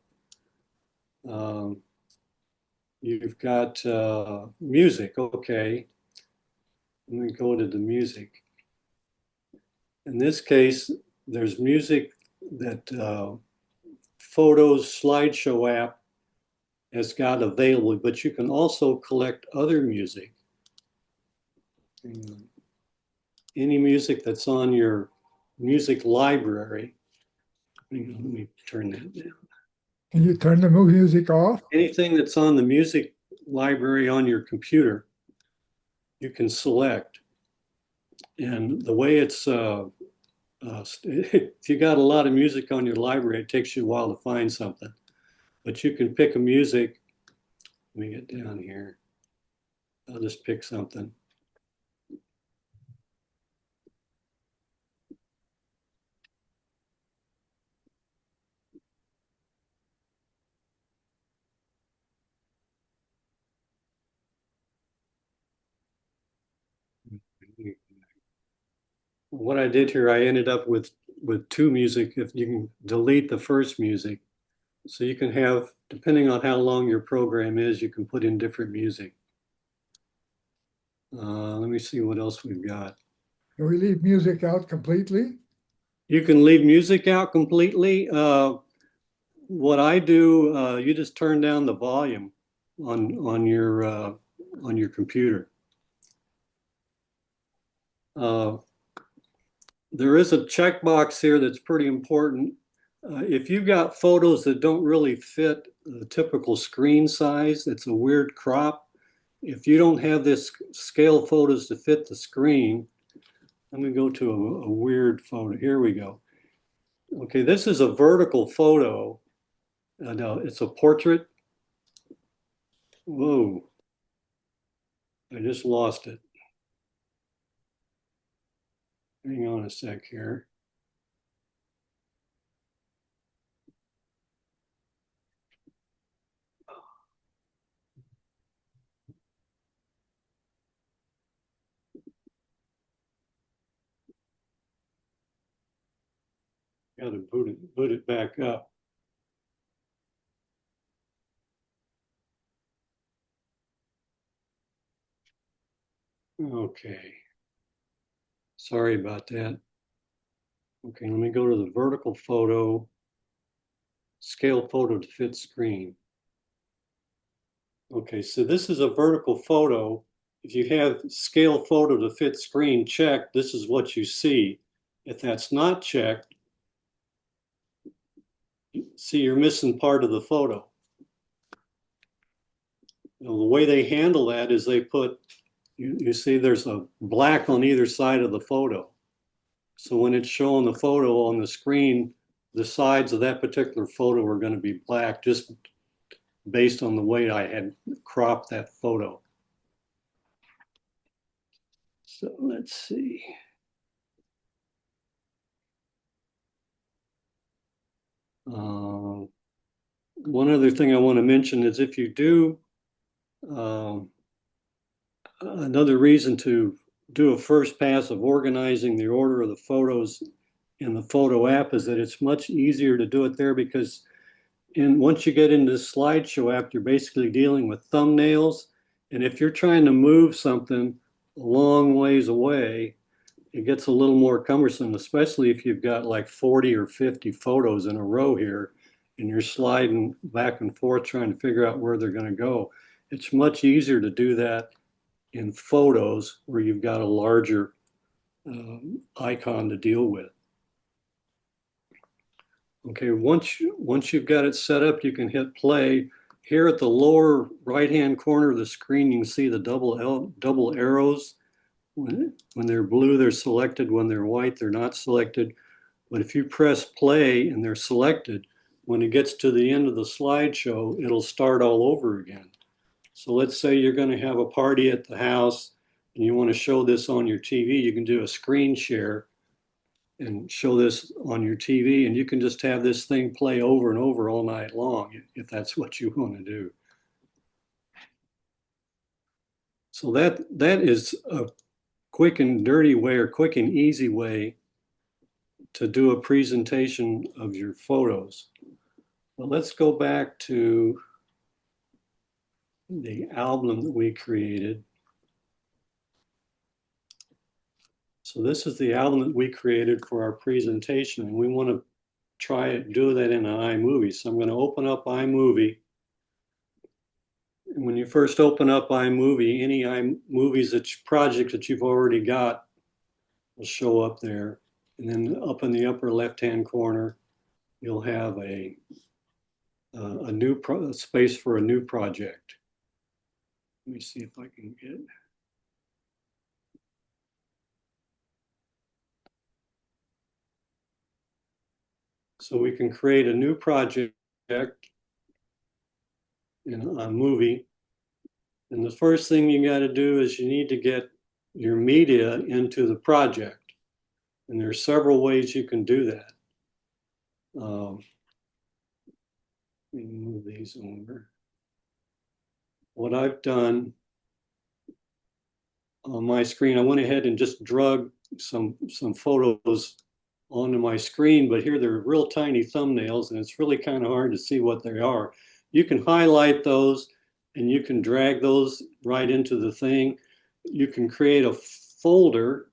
You've got music, okay. Let me go to the music. In this case, there's music that Photos slideshow app has got available, but you can also collect other music. Any music that's on your music library. Let me turn that down. Can you turn the music off? Anything that's on the music library on your computer, you can select. And the way it's, if you got a lot of music on your library, it takes you a while to find something. But you can pick a music. Let me get down here. I'll just pick something. What I did here, I ended up with two music. If you can delete the first music, so you can have, depending on how long your program is, you can put in different music. Let me see what else we've got. Can we leave music out completely? You can leave music out completely. What I do, you just turn down the volume on your computer. There is a checkbox here that's pretty important. If you've got photos that don't really fit the typical screen size, it's a weird crop. If you don't have this scale photos to fit the screen, let me go to a weird photo. Here we go. Okay, this is a vertical photo. No, it's a portrait. Whoa, I just lost it. Hang on a sec here. Got to boot it back up. Okay. Sorry about that. Okay, let me go to the vertical photo, scale photo to fit screen. Okay, so this is a vertical photo. If you have scale photo to fit screen checked, this is what you see. If that's not checked, see, you're missing part of the photo. You know, the way they handle that is they put, you see there's a black on either side of the photo. So when it's showing the photo on the screen, the sides of that particular photo are going to be black just based on the way I had cropped that photo. So let's see. One other thing I want to mention is if you do, another reason to do a first pass of organizing the order of the photos in the photo app is that it's much easier to do it there because once you get into the slideshow app, you're basically dealing with thumbnails. And if you're trying to move something a long ways away, it gets a little more cumbersome, especially if you've got like 40 or 50 photos in a row here and you're sliding back and forth trying to figure out where they're going to go. It's much easier to do that in photos where you've got a larger icon to deal with. Okay, once you've got it set up, you can hit play. Here at the lower right-hand corner of the screen, you can see the double arrows. When they're blue, they're selected. When they're white, they're not selected. But if you press play and they're selected, when it gets to the end of the slideshow, it'll start all over again. So let's say you're going to have a party at the house and you want to show this on your TV. You can do a screen share and show this on your TV, and you can just have this thing play over and over all night long if that's what you want to do. So that is a quick and dirty way, or quick and easy way to do a presentation of your photos. But let's go back to the album that we created. So this is the album that we created for our presentation, and we want to try it, do that in an iMovie. So I'm going to open up iMovie. And when you first open up iMovie, any iMovies project that you've already got will show up there. And then up in the upper left-hand corner, you'll have a new space for a new project. Let me see if I can get. So we can create a new project in a movie. And the first thing you got to do is you need to get your media into the project. And there are several ways you can do that. Let me move these over. What I've done on my screen, I went ahead and just drug some photos onto my screen, but here they're real tiny thumbnails, and it's really kind of hard to see what they are. You can highlight those, and you can drag those right into the thing. You can create a folder.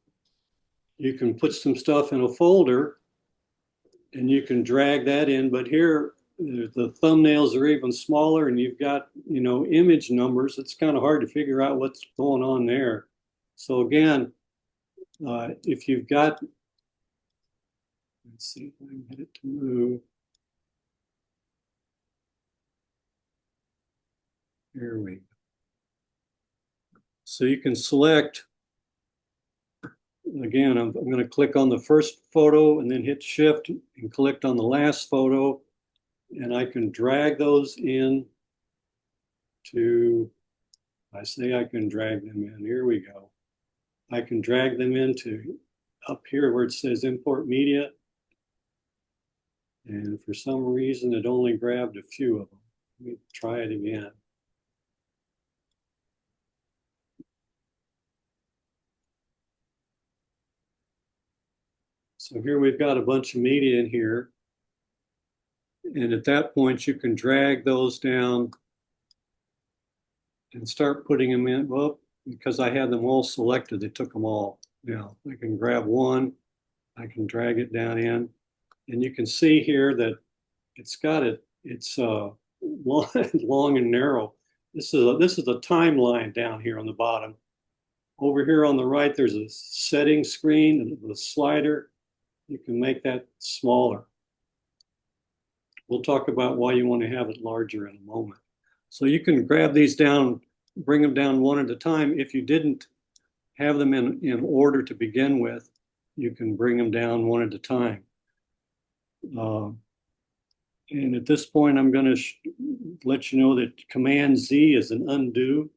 You can put some stuff in a folder, and you can drag that in. But here, the thumbnails are even smaller, and you've got, image numbers. It's kind of hard to figure out what's going on there. So again, if you've got, let's see if I can get it to move. Here we go. So you can select, again, I'm going to click on the first photo and then hit Shift and click on the last photo. And I can drag those in to, I say I can drag them in. Here we go. I can drag them into up here where it says Import Media. And for some reason, it only grabbed a few of them. Let me try it again. So here we've got a bunch of media in here. And at that point, you can drag those down and start putting them in. Well, because I had them all selected, they took them all. Now I can grab one, I can drag it down in, and you can see here that it's long, long and narrow. This is a timeline down here on the bottom. Over here on the right, there's a setting screen and the slider. You can make that smaller. We'll talk about why you want to have it larger in a moment. So you can grab these down, bring them down one at a time. If you didn't have them in order to begin with, you can bring them down one at a time. And at this point, I'm going to let you know that Command Z is an undo.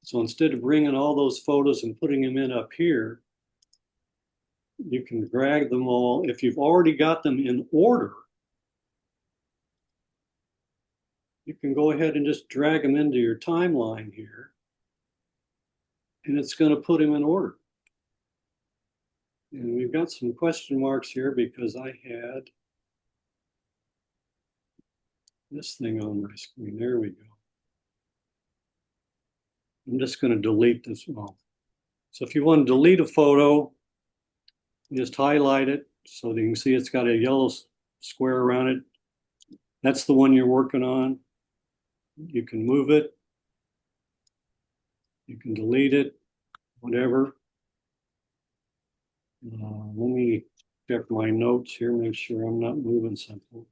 So instead of bringing all those photos and putting them in up here, you can drag them all. If you've already got them in order, you can go ahead and just drag them into your timeline here, and it's going to put them in order. And we've got some question marks here because I had this thing on my screen. There we go. I'm just going to delete this one. So if you want to delete a photo, just highlight it so that you can see it's got a yellow square around it. That's the one you're working on. You can move it. You can delete it, whatever. Let me check my notes here, make sure I'm not moving something.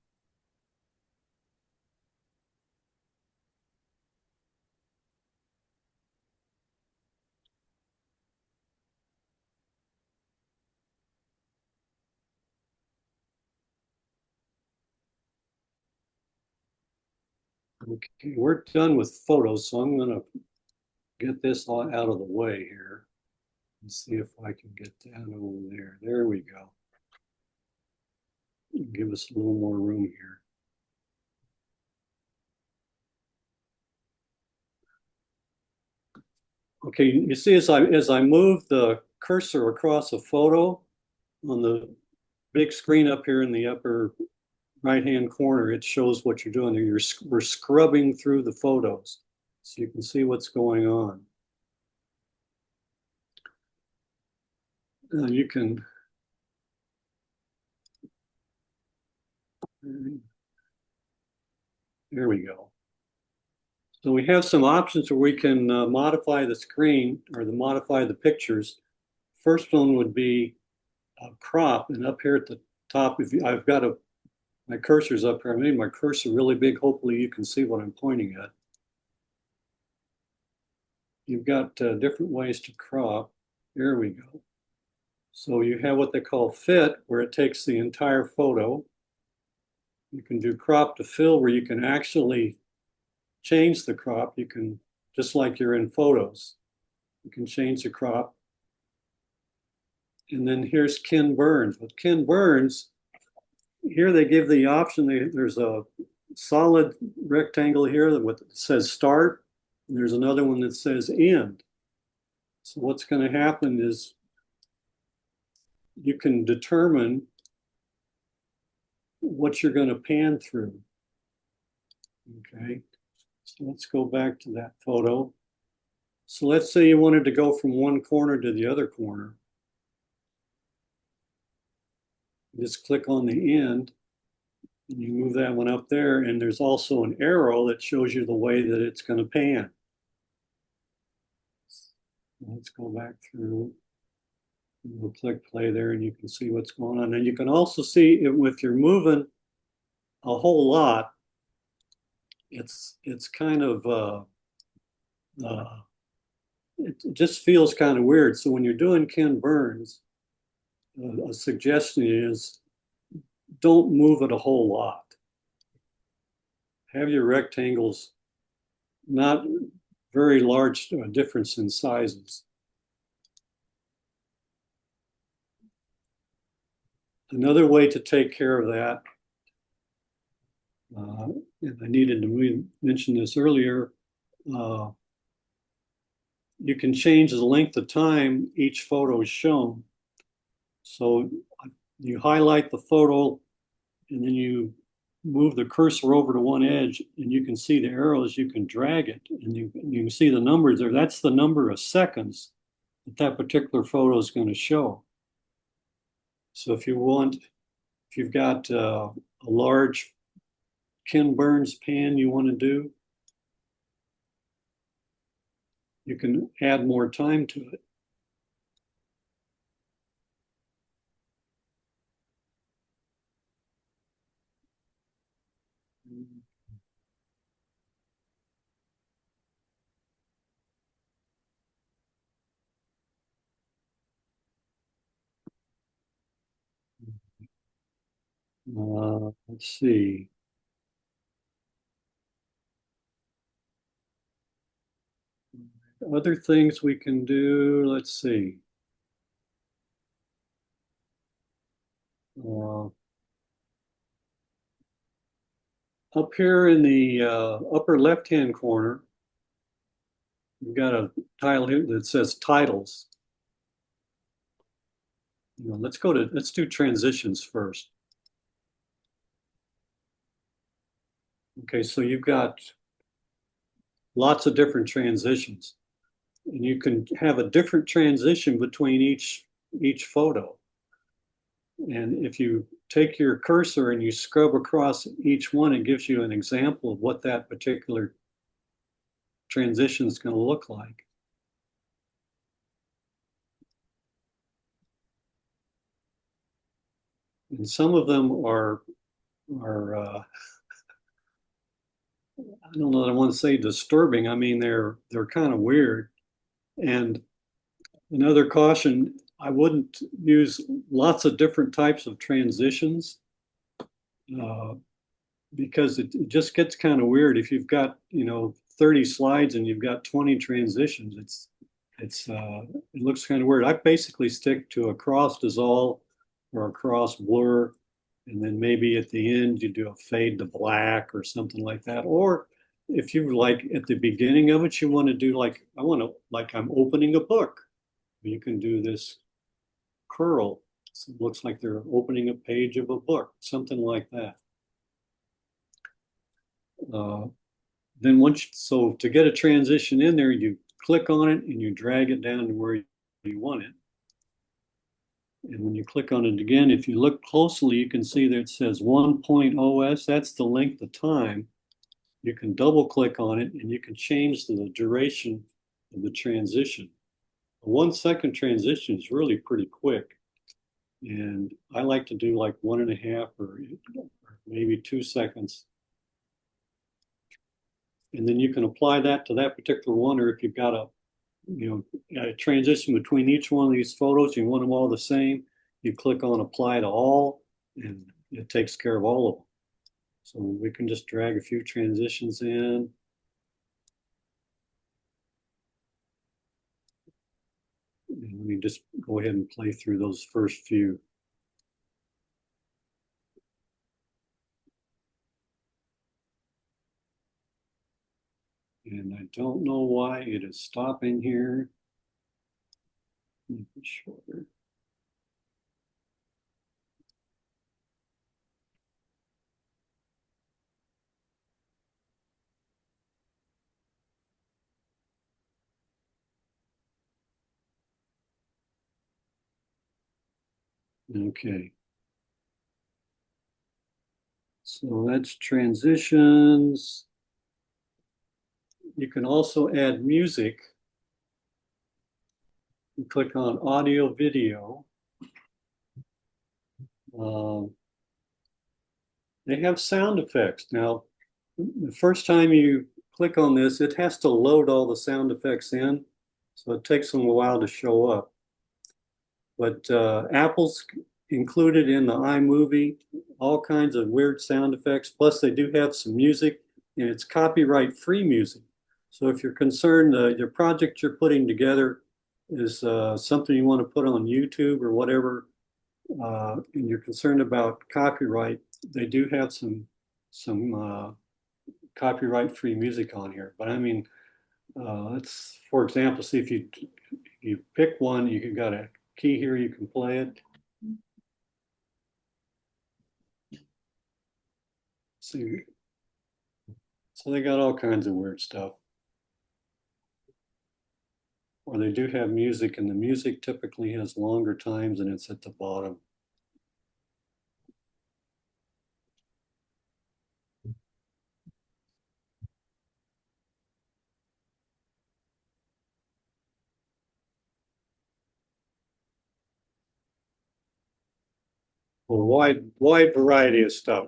Okay, we're done with photos, so I'm going to get this all out of the way here and see if I can get that over there. There we go. Give us a little more room here. Okay, you see as I move the cursor across a photo on the big screen up here in the upper right-hand corner, it shows what you're doing. We're scrubbing through the photos so you can see what's going on. You can there we go. So we have some options where we can modify the screen or modify the pictures. First one would be crop, and up here at the top, I've got my cursor's up here. I made my cursor really big. Hopefully you can see what I'm pointing at. You've got different ways to crop. There we go. So you have what they call fit, where it takes the entire photo. You can do crop to fill, where you can actually change the crop. You can, just like you're in photos, you can change the crop. And then here's Ken Burns. With Ken Burns, here they give the option. There's a solid rectangle here that says start, and there's another one that says end. So what's going to happen is you can determine what you're going to pan through. Okay, so let's go back to that photo. So let's say you wanted to go from one corner to the other corner. Just click on the end, and you move that one up there, and there's also an arrow that shows you the way that it's going to pan. Let's go back through. We'll click play there, and you can see what's going on. And you can also see if you're moving a whole lot, it's kind of it just feels kind of weird. So when you're doing Ken Burns, a suggestion is don't move it a whole lot. Have your rectangles not very large difference in sizes. Another way to take care of that, and I needed to mention this earlier, you can change the length of time each photo is shown. So you highlight the photo, and then you move the cursor over to one edge, and you can see the arrows. You can drag it, and you can see the numbers there. That's the number of seconds that particular photo is going to show. So if you've got a large Ken Burns pan you want to do, you can add more time to it. Let's see. Other things we can do, let's see. Up here in the upper left-hand corner, we've got a tile here that says titles. Let's do transitions first. Okay, so you've got lots of different transitions, and you can have a different transition between each photo. And if you take your cursor and you scrub across each one, it gives you an example of what that particular transition is going to look like. And some of them are I don't know that I want to say disturbing. I mean, they're kind of weird. And another caution, I wouldn't use lots of different types of transitions because it just gets kind of weird. If you've got 30 slides and you've got 20 transitions, it looks kind of weird. I basically stick to a cross dissolve or a cross blur, and then maybe at the end you do a fade to black or something like that. Or if you like at the beginning of it, you want to do like, like I'm opening a book. You can do this curl. So it looks like they're opening a page of a book, something like that. Then so to get a transition in there, you click on it and you drag it down to where you want it. And when you click on it again, if you look closely, you can see that it says 1.0s. That's the length of time. You can double click on it and you can change the duration of the transition. A 1 second transition is really pretty quick. And I like to do like 1.5 or maybe 2 seconds. And then you can apply that to that particular one, or if you've got a transition between each one of these photos, you want them all the same, you click on apply to all, and it takes care of all of them. So we can just drag a few transitions in. And let me just go ahead and play through those first few. And I don't know why it is stopping here. Make it shorter. Okay. So that's transitions. You can also add music. You click on audio video. They have sound effects. Now, the first time you click on this, it has to load all the sound effects in. So it takes them a while to show up. But Apple's included in the iMovie all kinds of weird sound effects. Plus, they do have some music, and it's copyright-free music. So if you're concerned your project you're putting together is something you want to put on YouTube or whatever, and you're concerned about copyright, they do have some copyright-free music on here. But I mean, let's, for example, see if you pick one, you can got a key here, you can play it. See, so they got all kinds of weird stuff. Or they do have music, and the music typically has longer times, and it's at the bottom. A wide variety of stuff.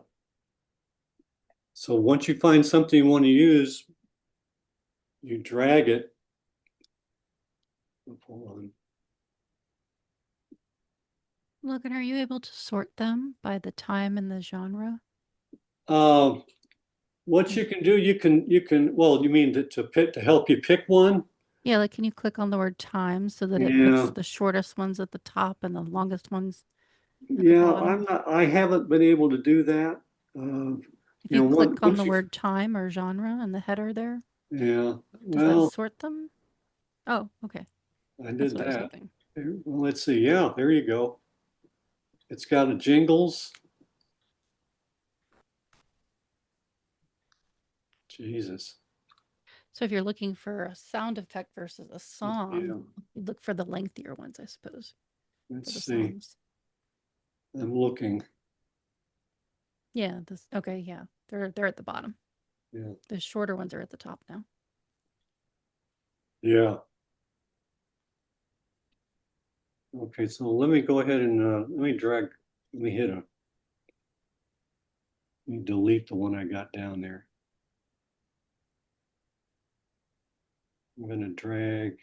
So once you find something you want to use, you drag it. Hold on. Logan, are you able to sort them by the time and the genre? What you can do, well, you mean to help you pick one? Yeah, like can you click on the word time so that it puts the shortest ones at the top and the longest ones at the Yeah, bottom? I haven't been able to do that. If you click on the word time or genre in the header there, yeah, does that well, sort them? Oh, okay. I did That's what I was that. hoping. Well, let's see. Yeah, there you go. It's got a jingles. Jesus. So if you're looking for a sound effect versus a song, Yeah. you look for the lengthier ones, I suppose. Let's for the see. songs. I'm looking. Yeah, okay, yeah. They're at the bottom. Yeah. The shorter ones are at the top now. Yeah. Okay, so let me go ahead and let me let me delete the one I got down there. I'm going to drag.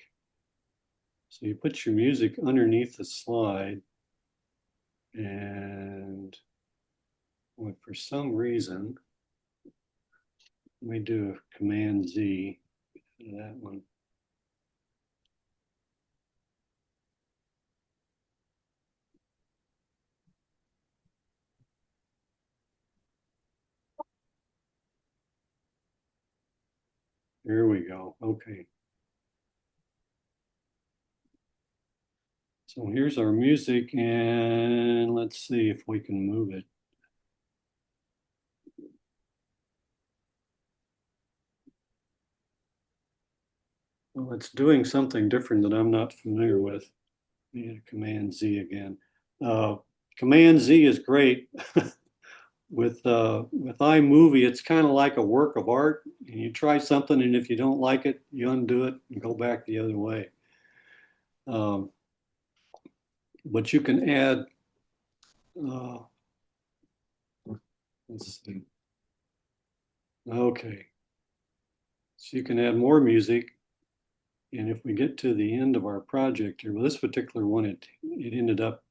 So you put your music underneath the slide, and well, for some reason, let me do a Command Z for that one. Here we go. Okay. So here's our music, and let's see if we can move it. Well, it's doing something different that I'm not familiar with. Yeah, Command Z again. Command Z is great. With iMovie, it's kind of like a work of art. And you try something, and if you don't like it, you undo it and go back the other way. Um, but you can add. Uh, let's see. Okay, so you can add more music, and if we get to the end of our project here, well, this particular one, it ended up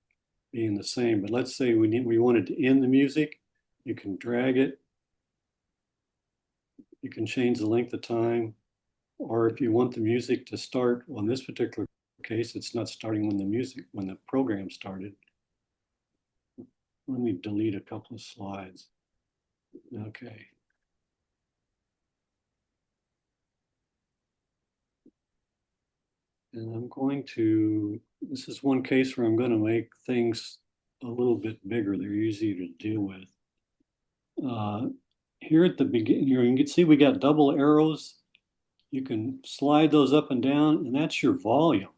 being the same. But let's say we wanted to end the music, you can drag it. You can change the length of time, or if you want the music to start, well, in this particular case, it's not starting when the program started. Let me delete a couple of slides. Okay. And I'm going to, this is one case where I'm going to make things a little bit bigger. They're easier to deal with. Here at the beginning, you can see we got double arrows. You can slide those up and down, and that's your volume.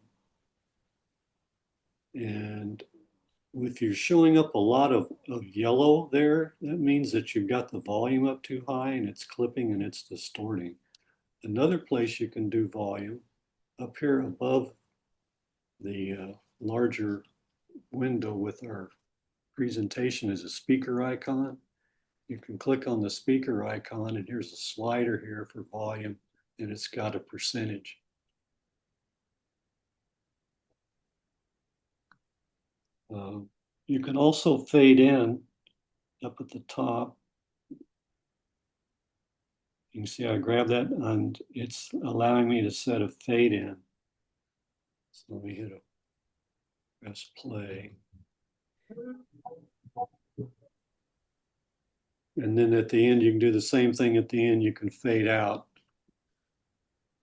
And if you're showing up a lot of yellow there, that means that you've got the volume up too high and it's clipping and it's distorting. Another place you can do volume, up here above the larger window with our presentation, is a speaker icon. You can click on the speaker icon, and here's a slider here for volume, and it's got a percentage. You can also fade in up at the top. You can see I grab that, and it's allowing me to set a fade in. So let me press play. And then at the end, you can do the same thing at the end. You can fade out.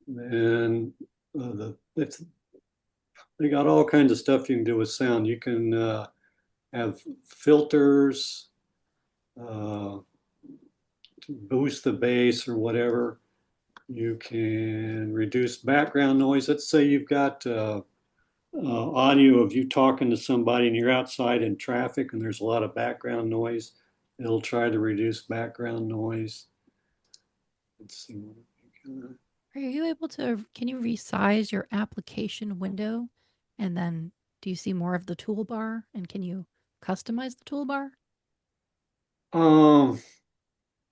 And they got all kinds of stuff you can do with sound. You can have filters to boost the bass or whatever. You can reduce background noise. Let's say you've got audio of you talking to somebody and you're outside in traffic and there's a lot of background noise. It'll try to reduce background noise. Let's see. Are you able to, can you resize your application window? And then do you see more of the toolbar? And can you customize the toolbar?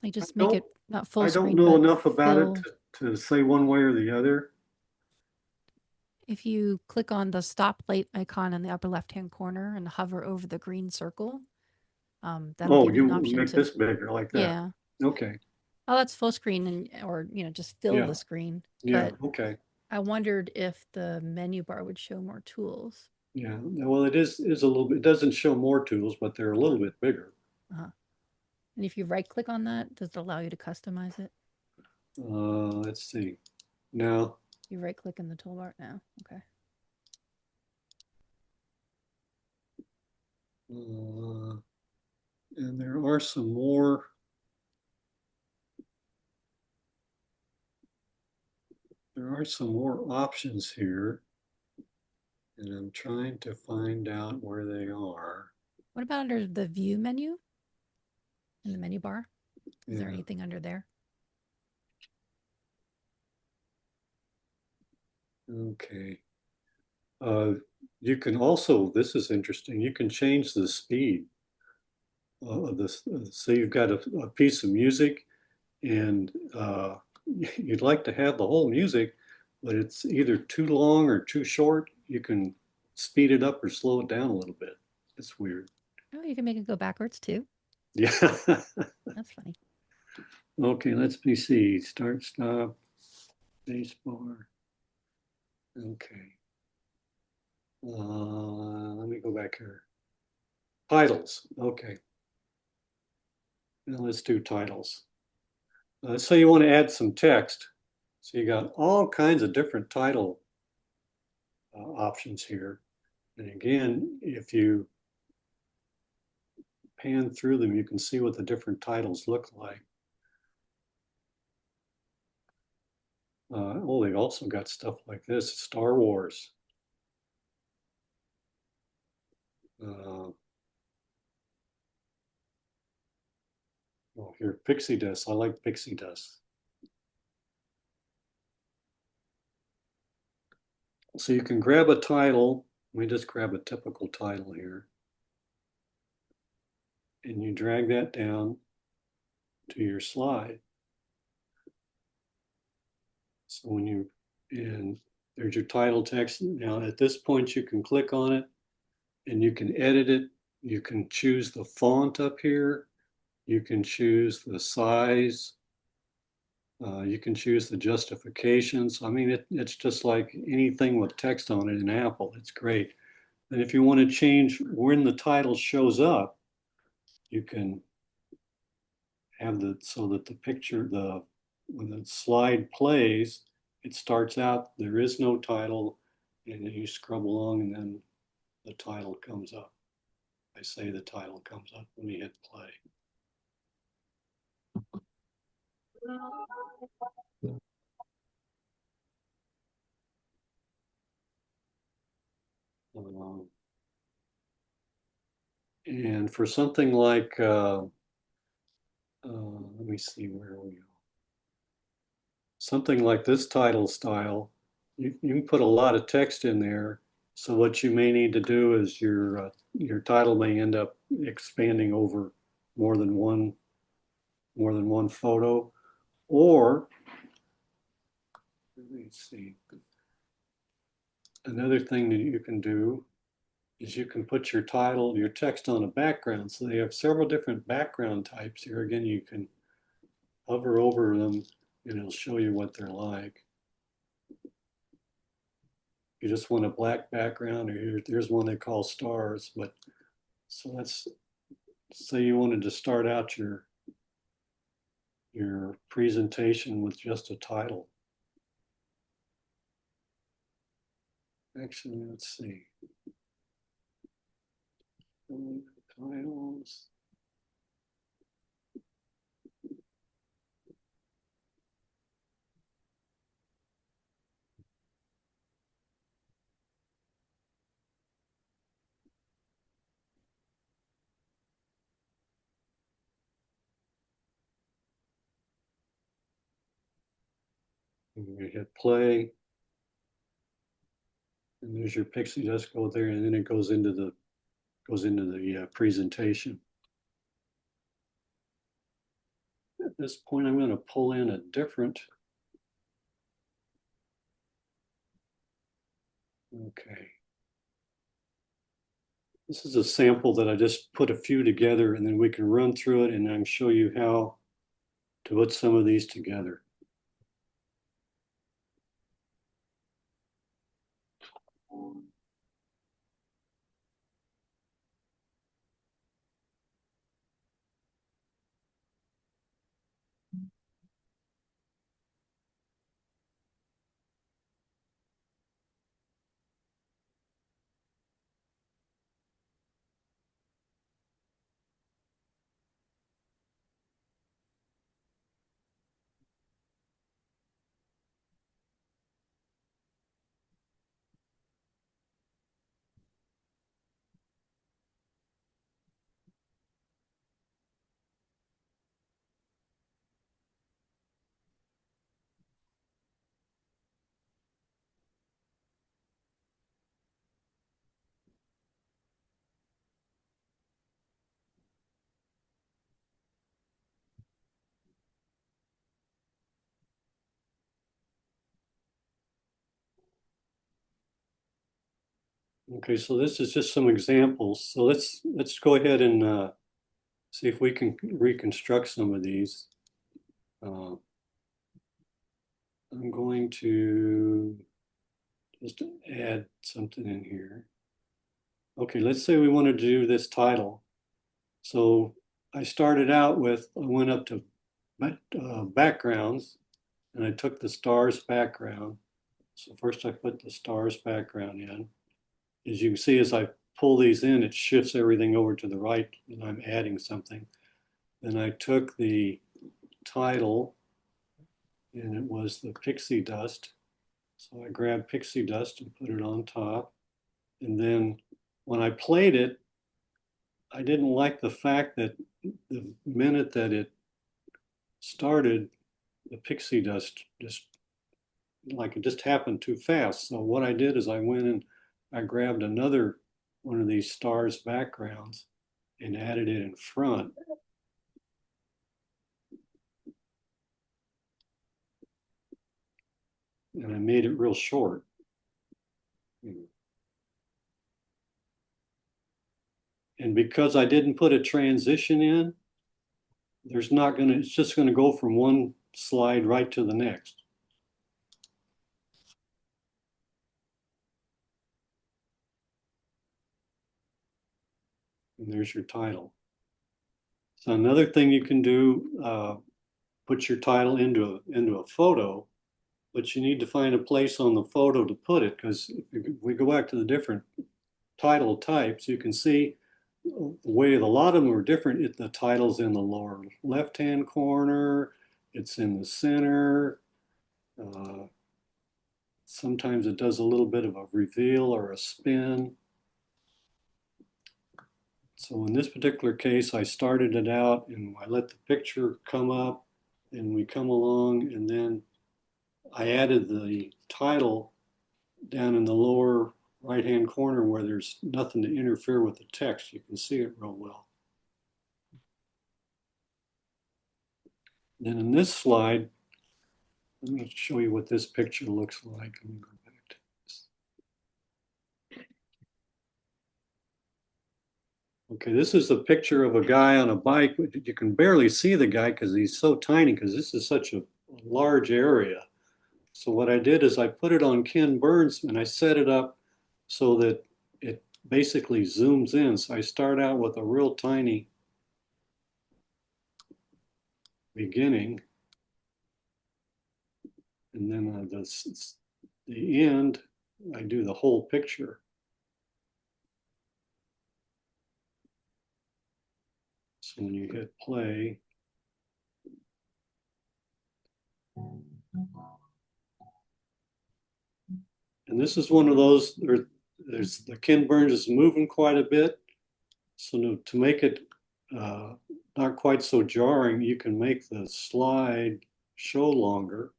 Like just make it not full I don't screen, know but enough about it fill. to say one way or the other. If you click on the stoplight icon in the upper left-hand corner and hover over the green circle, that'll Oh, give you you an option make to, this bigger like that. yeah. Okay. Oh, that's full screen and, or, just fill Yeah. the screen. Yeah. But Okay. I wondered if the menu bar would show more tools. Yeah. Well, it is a little bit, it doesn't show more tools, but they're a little bit bigger. And if you right click on that, does it allow you to customize it? Let's see. Now, You right click in the toolbar now. Okay. and there are some more. There are some more options here, and I'm trying to find out where they are. What about under the view menu in the menu bar? Is there Yeah. anything under there? Okay. You can also, this is interesting, you can change the speed of this. So you've got a piece of music and you'd like to have the whole music, but it's either too long or too short. You can speed it up or slow it down a little bit. It's weird. Oh, you can make it go backwards too. Yeah. That's funny. Okay, let's see. Start, stop, space bar. Okay. Let me go back here. Titles. Okay. Now let's do titles. Let's say you want to add some text. So you got all kinds of different title options here. And again, if you pan through them, you can see what the different titles look like. Oh, they also got stuff like this, Star Wars. Oh, here, Pixie Dust. I like Pixie Dust. So you can grab a title. Let me just grab a typical title here. And you drag that down to your slide. So and there's your title text. Now at this point, you can click on it and you can edit it. You can choose the font up here. You can choose the size. You can choose the justifications. I mean, it's just like anything with text on it in Apple. It's great. And if you want to change when the title shows up, you can have so that the picture, when the slide plays, it starts out, there is no title, and then you scrub along and then the title comes up. I say the title comes up when you hit play. And for something like, let me see where we go. Something like this title style, you can put a lot of text in there. So what you may need to do is your title may end up expanding over more than one photo, or let me see. Another thing that you can do is you can put your title, your text on a background. So they have several different background types here. Again, you can hover over them and it'll show you what they're like. You just want a black background, or here's one they call stars. But so let's say you wanted to start out your presentation with just a title. Actually, let's see. Titles. You hit play, and there's your pixie dust go there, and then it goes into the presentation. At this point, I'm going to pull in a different. Okay. This is a sample that I just put a few together, and then we can run through it, and I'm show you how to put some of these together. Okay, so this is just some examples. So let's go ahead and see if we can reconstruct some of these. I'm going to just add something in here. Okay, let's say we want to do this title. So I started out with, I went up to backgrounds, and I took the stars background. So first I put the stars background in. As you can see, as I pull these in, it shifts everything over to the right and I'm adding something. Then I took the title and it was the pixie dust. So I grabbed pixie dust and put it on top. And then when I played it, I didn't like the fact that the minute that it started, the pixie dust just like it just happened too fast. So what I did is I went and I grabbed another one of these stars backgrounds and added it in front. And I made it real short. And because I didn't put a transition in, it's just gonna go from one slide right to the next. And there's your title. So another thing you can do, put your title into a photo, but you need to find a place on the photo to put it, because if we go back to the different title types, you can see the way a lot of them are different. The title's in the lower left-hand corner, it's in the center. Sometimes it does a little bit of a reveal or a spin. So in this particular case, I started it out and I let the picture come up and we come along, and then I added the title down in the lower right-hand corner where there's nothing to interfere with the text. You can see it real well. Then in this slide, let me show you what this picture looks like. Let me go back to this. Okay, this is a picture of a guy on a bike. You can barely see the guy because he's so tiny, because this is such a large area. So what I did is I put it on Ken Burns and I set it up so that it basically zooms in. So I start out with a real tiny beginning, and then the end, I do the whole picture. So when you hit play, and this is one of those, there's the Ken Burns is moving quite a bit. So to make it not quite so jarring, you can make the slide show longer.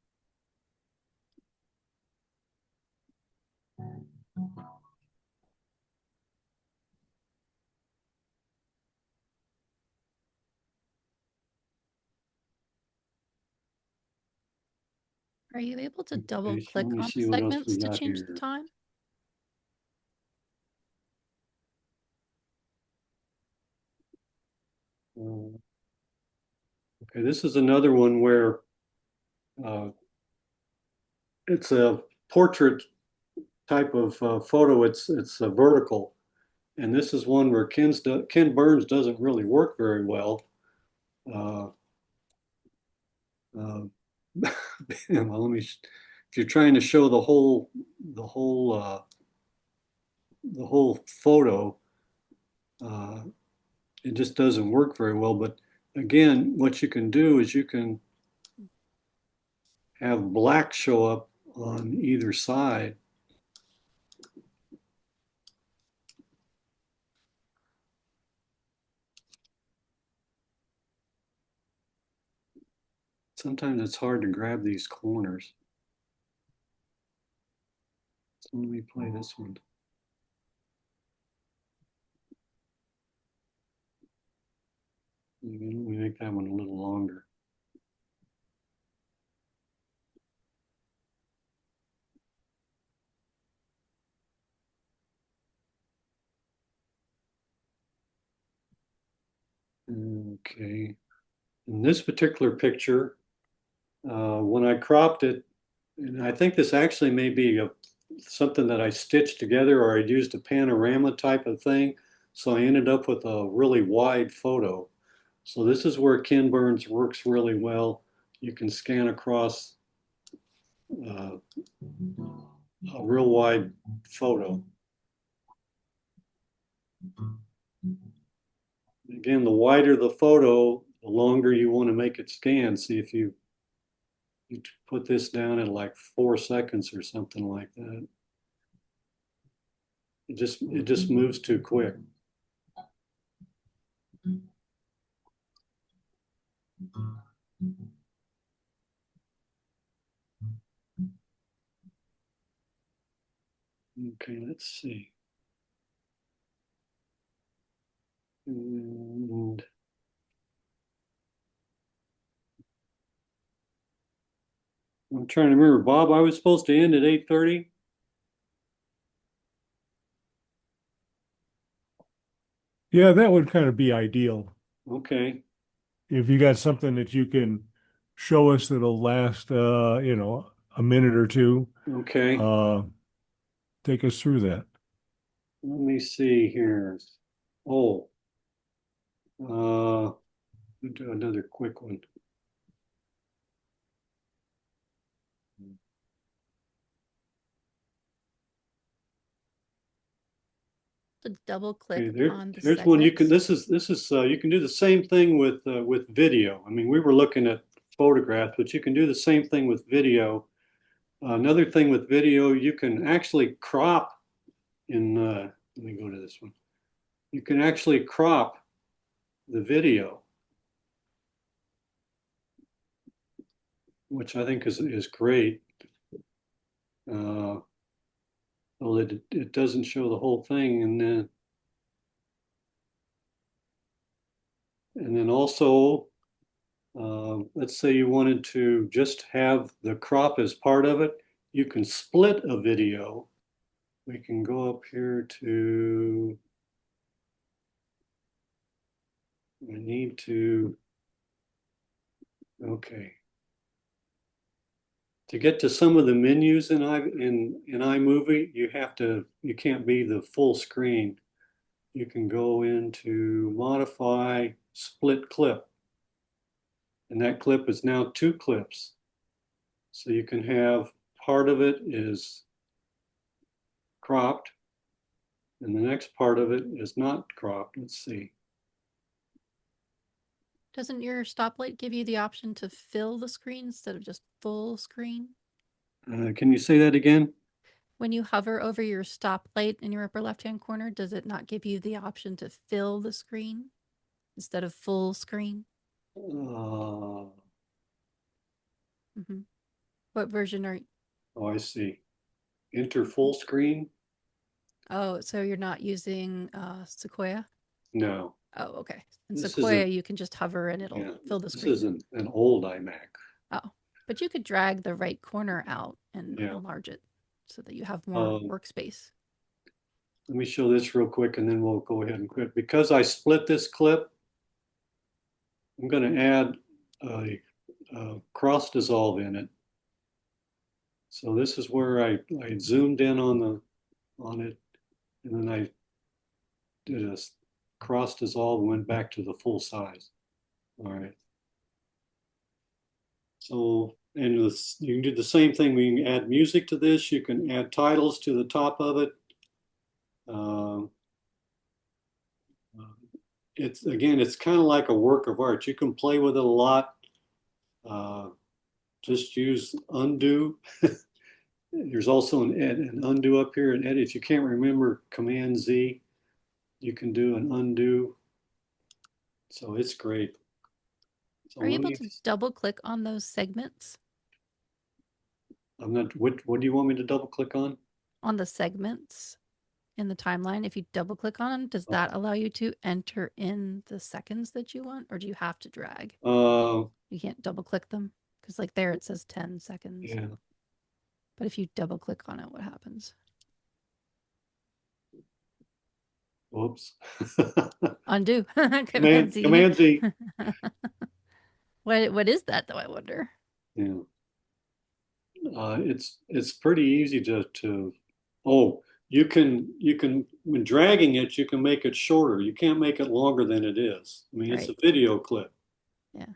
Are you able to double Okay, so click let me on the see what else we segments to got change the here. time? Okay, this is another one where it's a portrait type of photo. It's a vertical, and this is one where Ken Burns doesn't really work very well. Well, let me. If you're trying to show the whole photo, it just doesn't work very well. But again, what you can do is you can have black show up on either side. Sometimes it's hard to grab these corners. So let me play this one. Let me make that one a little longer. Okay. In this particular picture, when I cropped it, and I think this actually may be something that I stitched together, or I'd used a panorama type of thing. So I ended up with a really wide photo. So this is where Ken Burns works really well. You can scan across a real wide photo. Again, the wider the photo, the longer you want to make it scan. See if you put this down at like 4 seconds or something like that. It just moves too quick. Okay, let's see. And I'm trying to remember, Bob, I was supposed to end at 8:30. Yeah, that would kind of be ideal. Okay. If you got something that you can show us that'll last, a minute or two, Okay. take us through that. Let me see here. Oh, we'll do another quick one. To double Okay, click on the there's one you can. segments. This is you can do the same thing with video. I mean, we were looking at photographs, but you can do the same thing with video. Another thing with video, you can actually crop in. Let me go to this one. You can actually crop the video, which I think is great. Well, it doesn't show the whole thing, and then also, let's say you wanted to just have the crop as part of it, you can split a video. We can go up here to, I need to, okay. To get to some of the menus in iMovie, you can't be the full screen. You can go into modify split clip. And that clip is now 2 clips. So you can have part of it is cropped and the next part of it is not cropped. Let's see. Doesn't your stoplight give you the option to fill the screen instead of just full screen? Can you say that again? When you hover over your stoplight in your upper left-hand corner, does it not give you the option to fill the screen instead of full screen? What version are you? Oh, I see. Enter full screen? Oh, so you're not using Sequoia? No. Oh, okay. In This Sequoia, isn't- you can just hover and it'll Yeah, fill the this screen. isn't an old iMac. Oh, but you could drag the right corner out and Yeah. enlarge it so that you have more workspace. Let me show this real quick and then we'll go ahead and quit. Because I split this clip, I'm going to add a cross dissolve in it. So this is where I zoomed in on it, and then I did a cross dissolve and went back to the full size. All right. So, and you can do the same thing. We can add music to this. You can add titles to the top of it. It's kind of like a work of art. You can play with it a lot. Just use undo. There's also an undo up here and edit. If you can't remember Command Z, you can do an undo. So it's great. So Are you able to double click on those segments? I'm not, what do you want me to double click on? On the segments in the timeline, if you double click on them, does that allow you to enter in the seconds that you want, or do you have to drag? You can't double click them because like there it says 10 seconds. Yeah. But if you double click on it, what happens? Whoops. Undo. Command Z. Command Z. What is that though, I wonder? Yeah. It's pretty easy to oh, you can when dragging it, you can make it shorter. You can't make it longer than it is. I mean, it's a video clip. Yeah.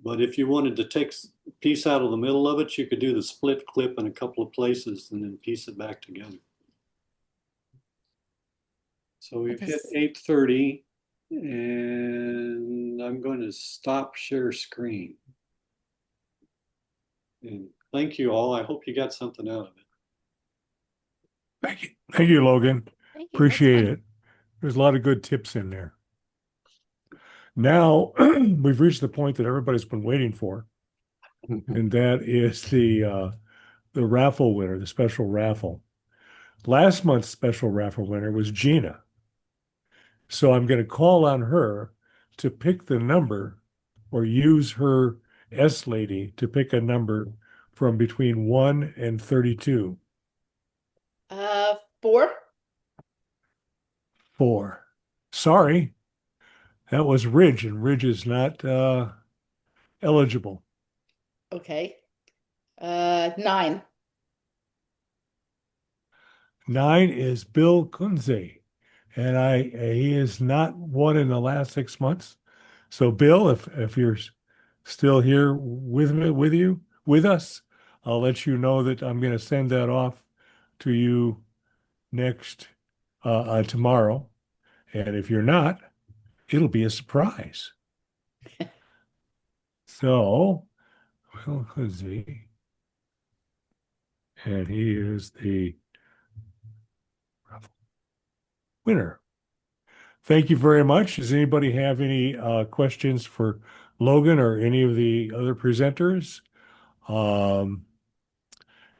But if you wanted to take a piece out of the middle of it, you could do the split clip in a couple of places and then piece it back together. So we've hit 8:30 and I'm going to stop share screen. And thank you all. I hope you got something out of it. Thank you. Thank you, Logan. Thank you. Appreciate it. There's a lot of good tips in there. Now we've reached the point that everybody's been waiting for, and that is the raffle winner, the special raffle. Last month's special raffle winner was Gina. So I'm going to call on her to pick the number or use her S lady to pick a number from between 1 and 32. 4. 4. Sorry, that was Ridge, and Ridge is not eligible. Okay. 9. 9 is Bill Kunze, and he is not won in the last 6 months. So Bill, if you're still here with us, I'll let you know that I'm going to send that off to you next tomorrow. And if you're not, it'll be a surprise. So, Bill Kunze, and he is the winner. Thank you very much. Does anybody have any questions for Logan or any of the other presenters?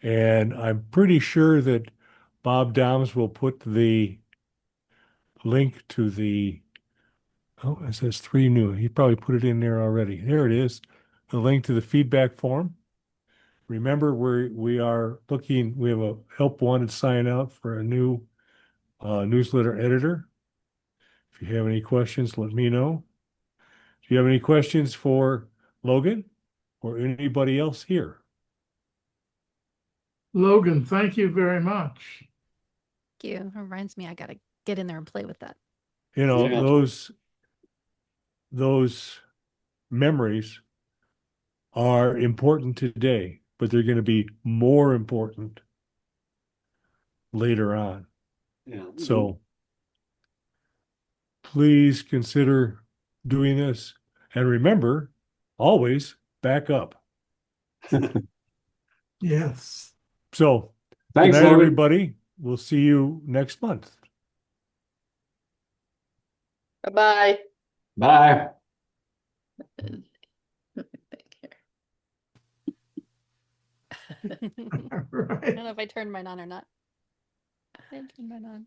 And I'm pretty sure that Bob Downs will put the link to oh, it says 3 new. He probably put it in there already. There it is, the link to the feedback form. Remember, we are looking, we have a help wanted sign out for a new newsletter editor. If you have any questions, let me know. Do you have any questions for Logan or anybody else here? Logan, thank you very much. Thank you. It reminds me, I got to get in there and play with that. You know, Yeah. those memories are important today, but they're going to be more important later on. Yeah. So please consider doing this. And remember, always back up. Yes. So, Thanks, good night, Logan. everybody. We'll see you next month. Bye-bye. Bye. I don't know if I turned mine on or not. I didn't turn mine on.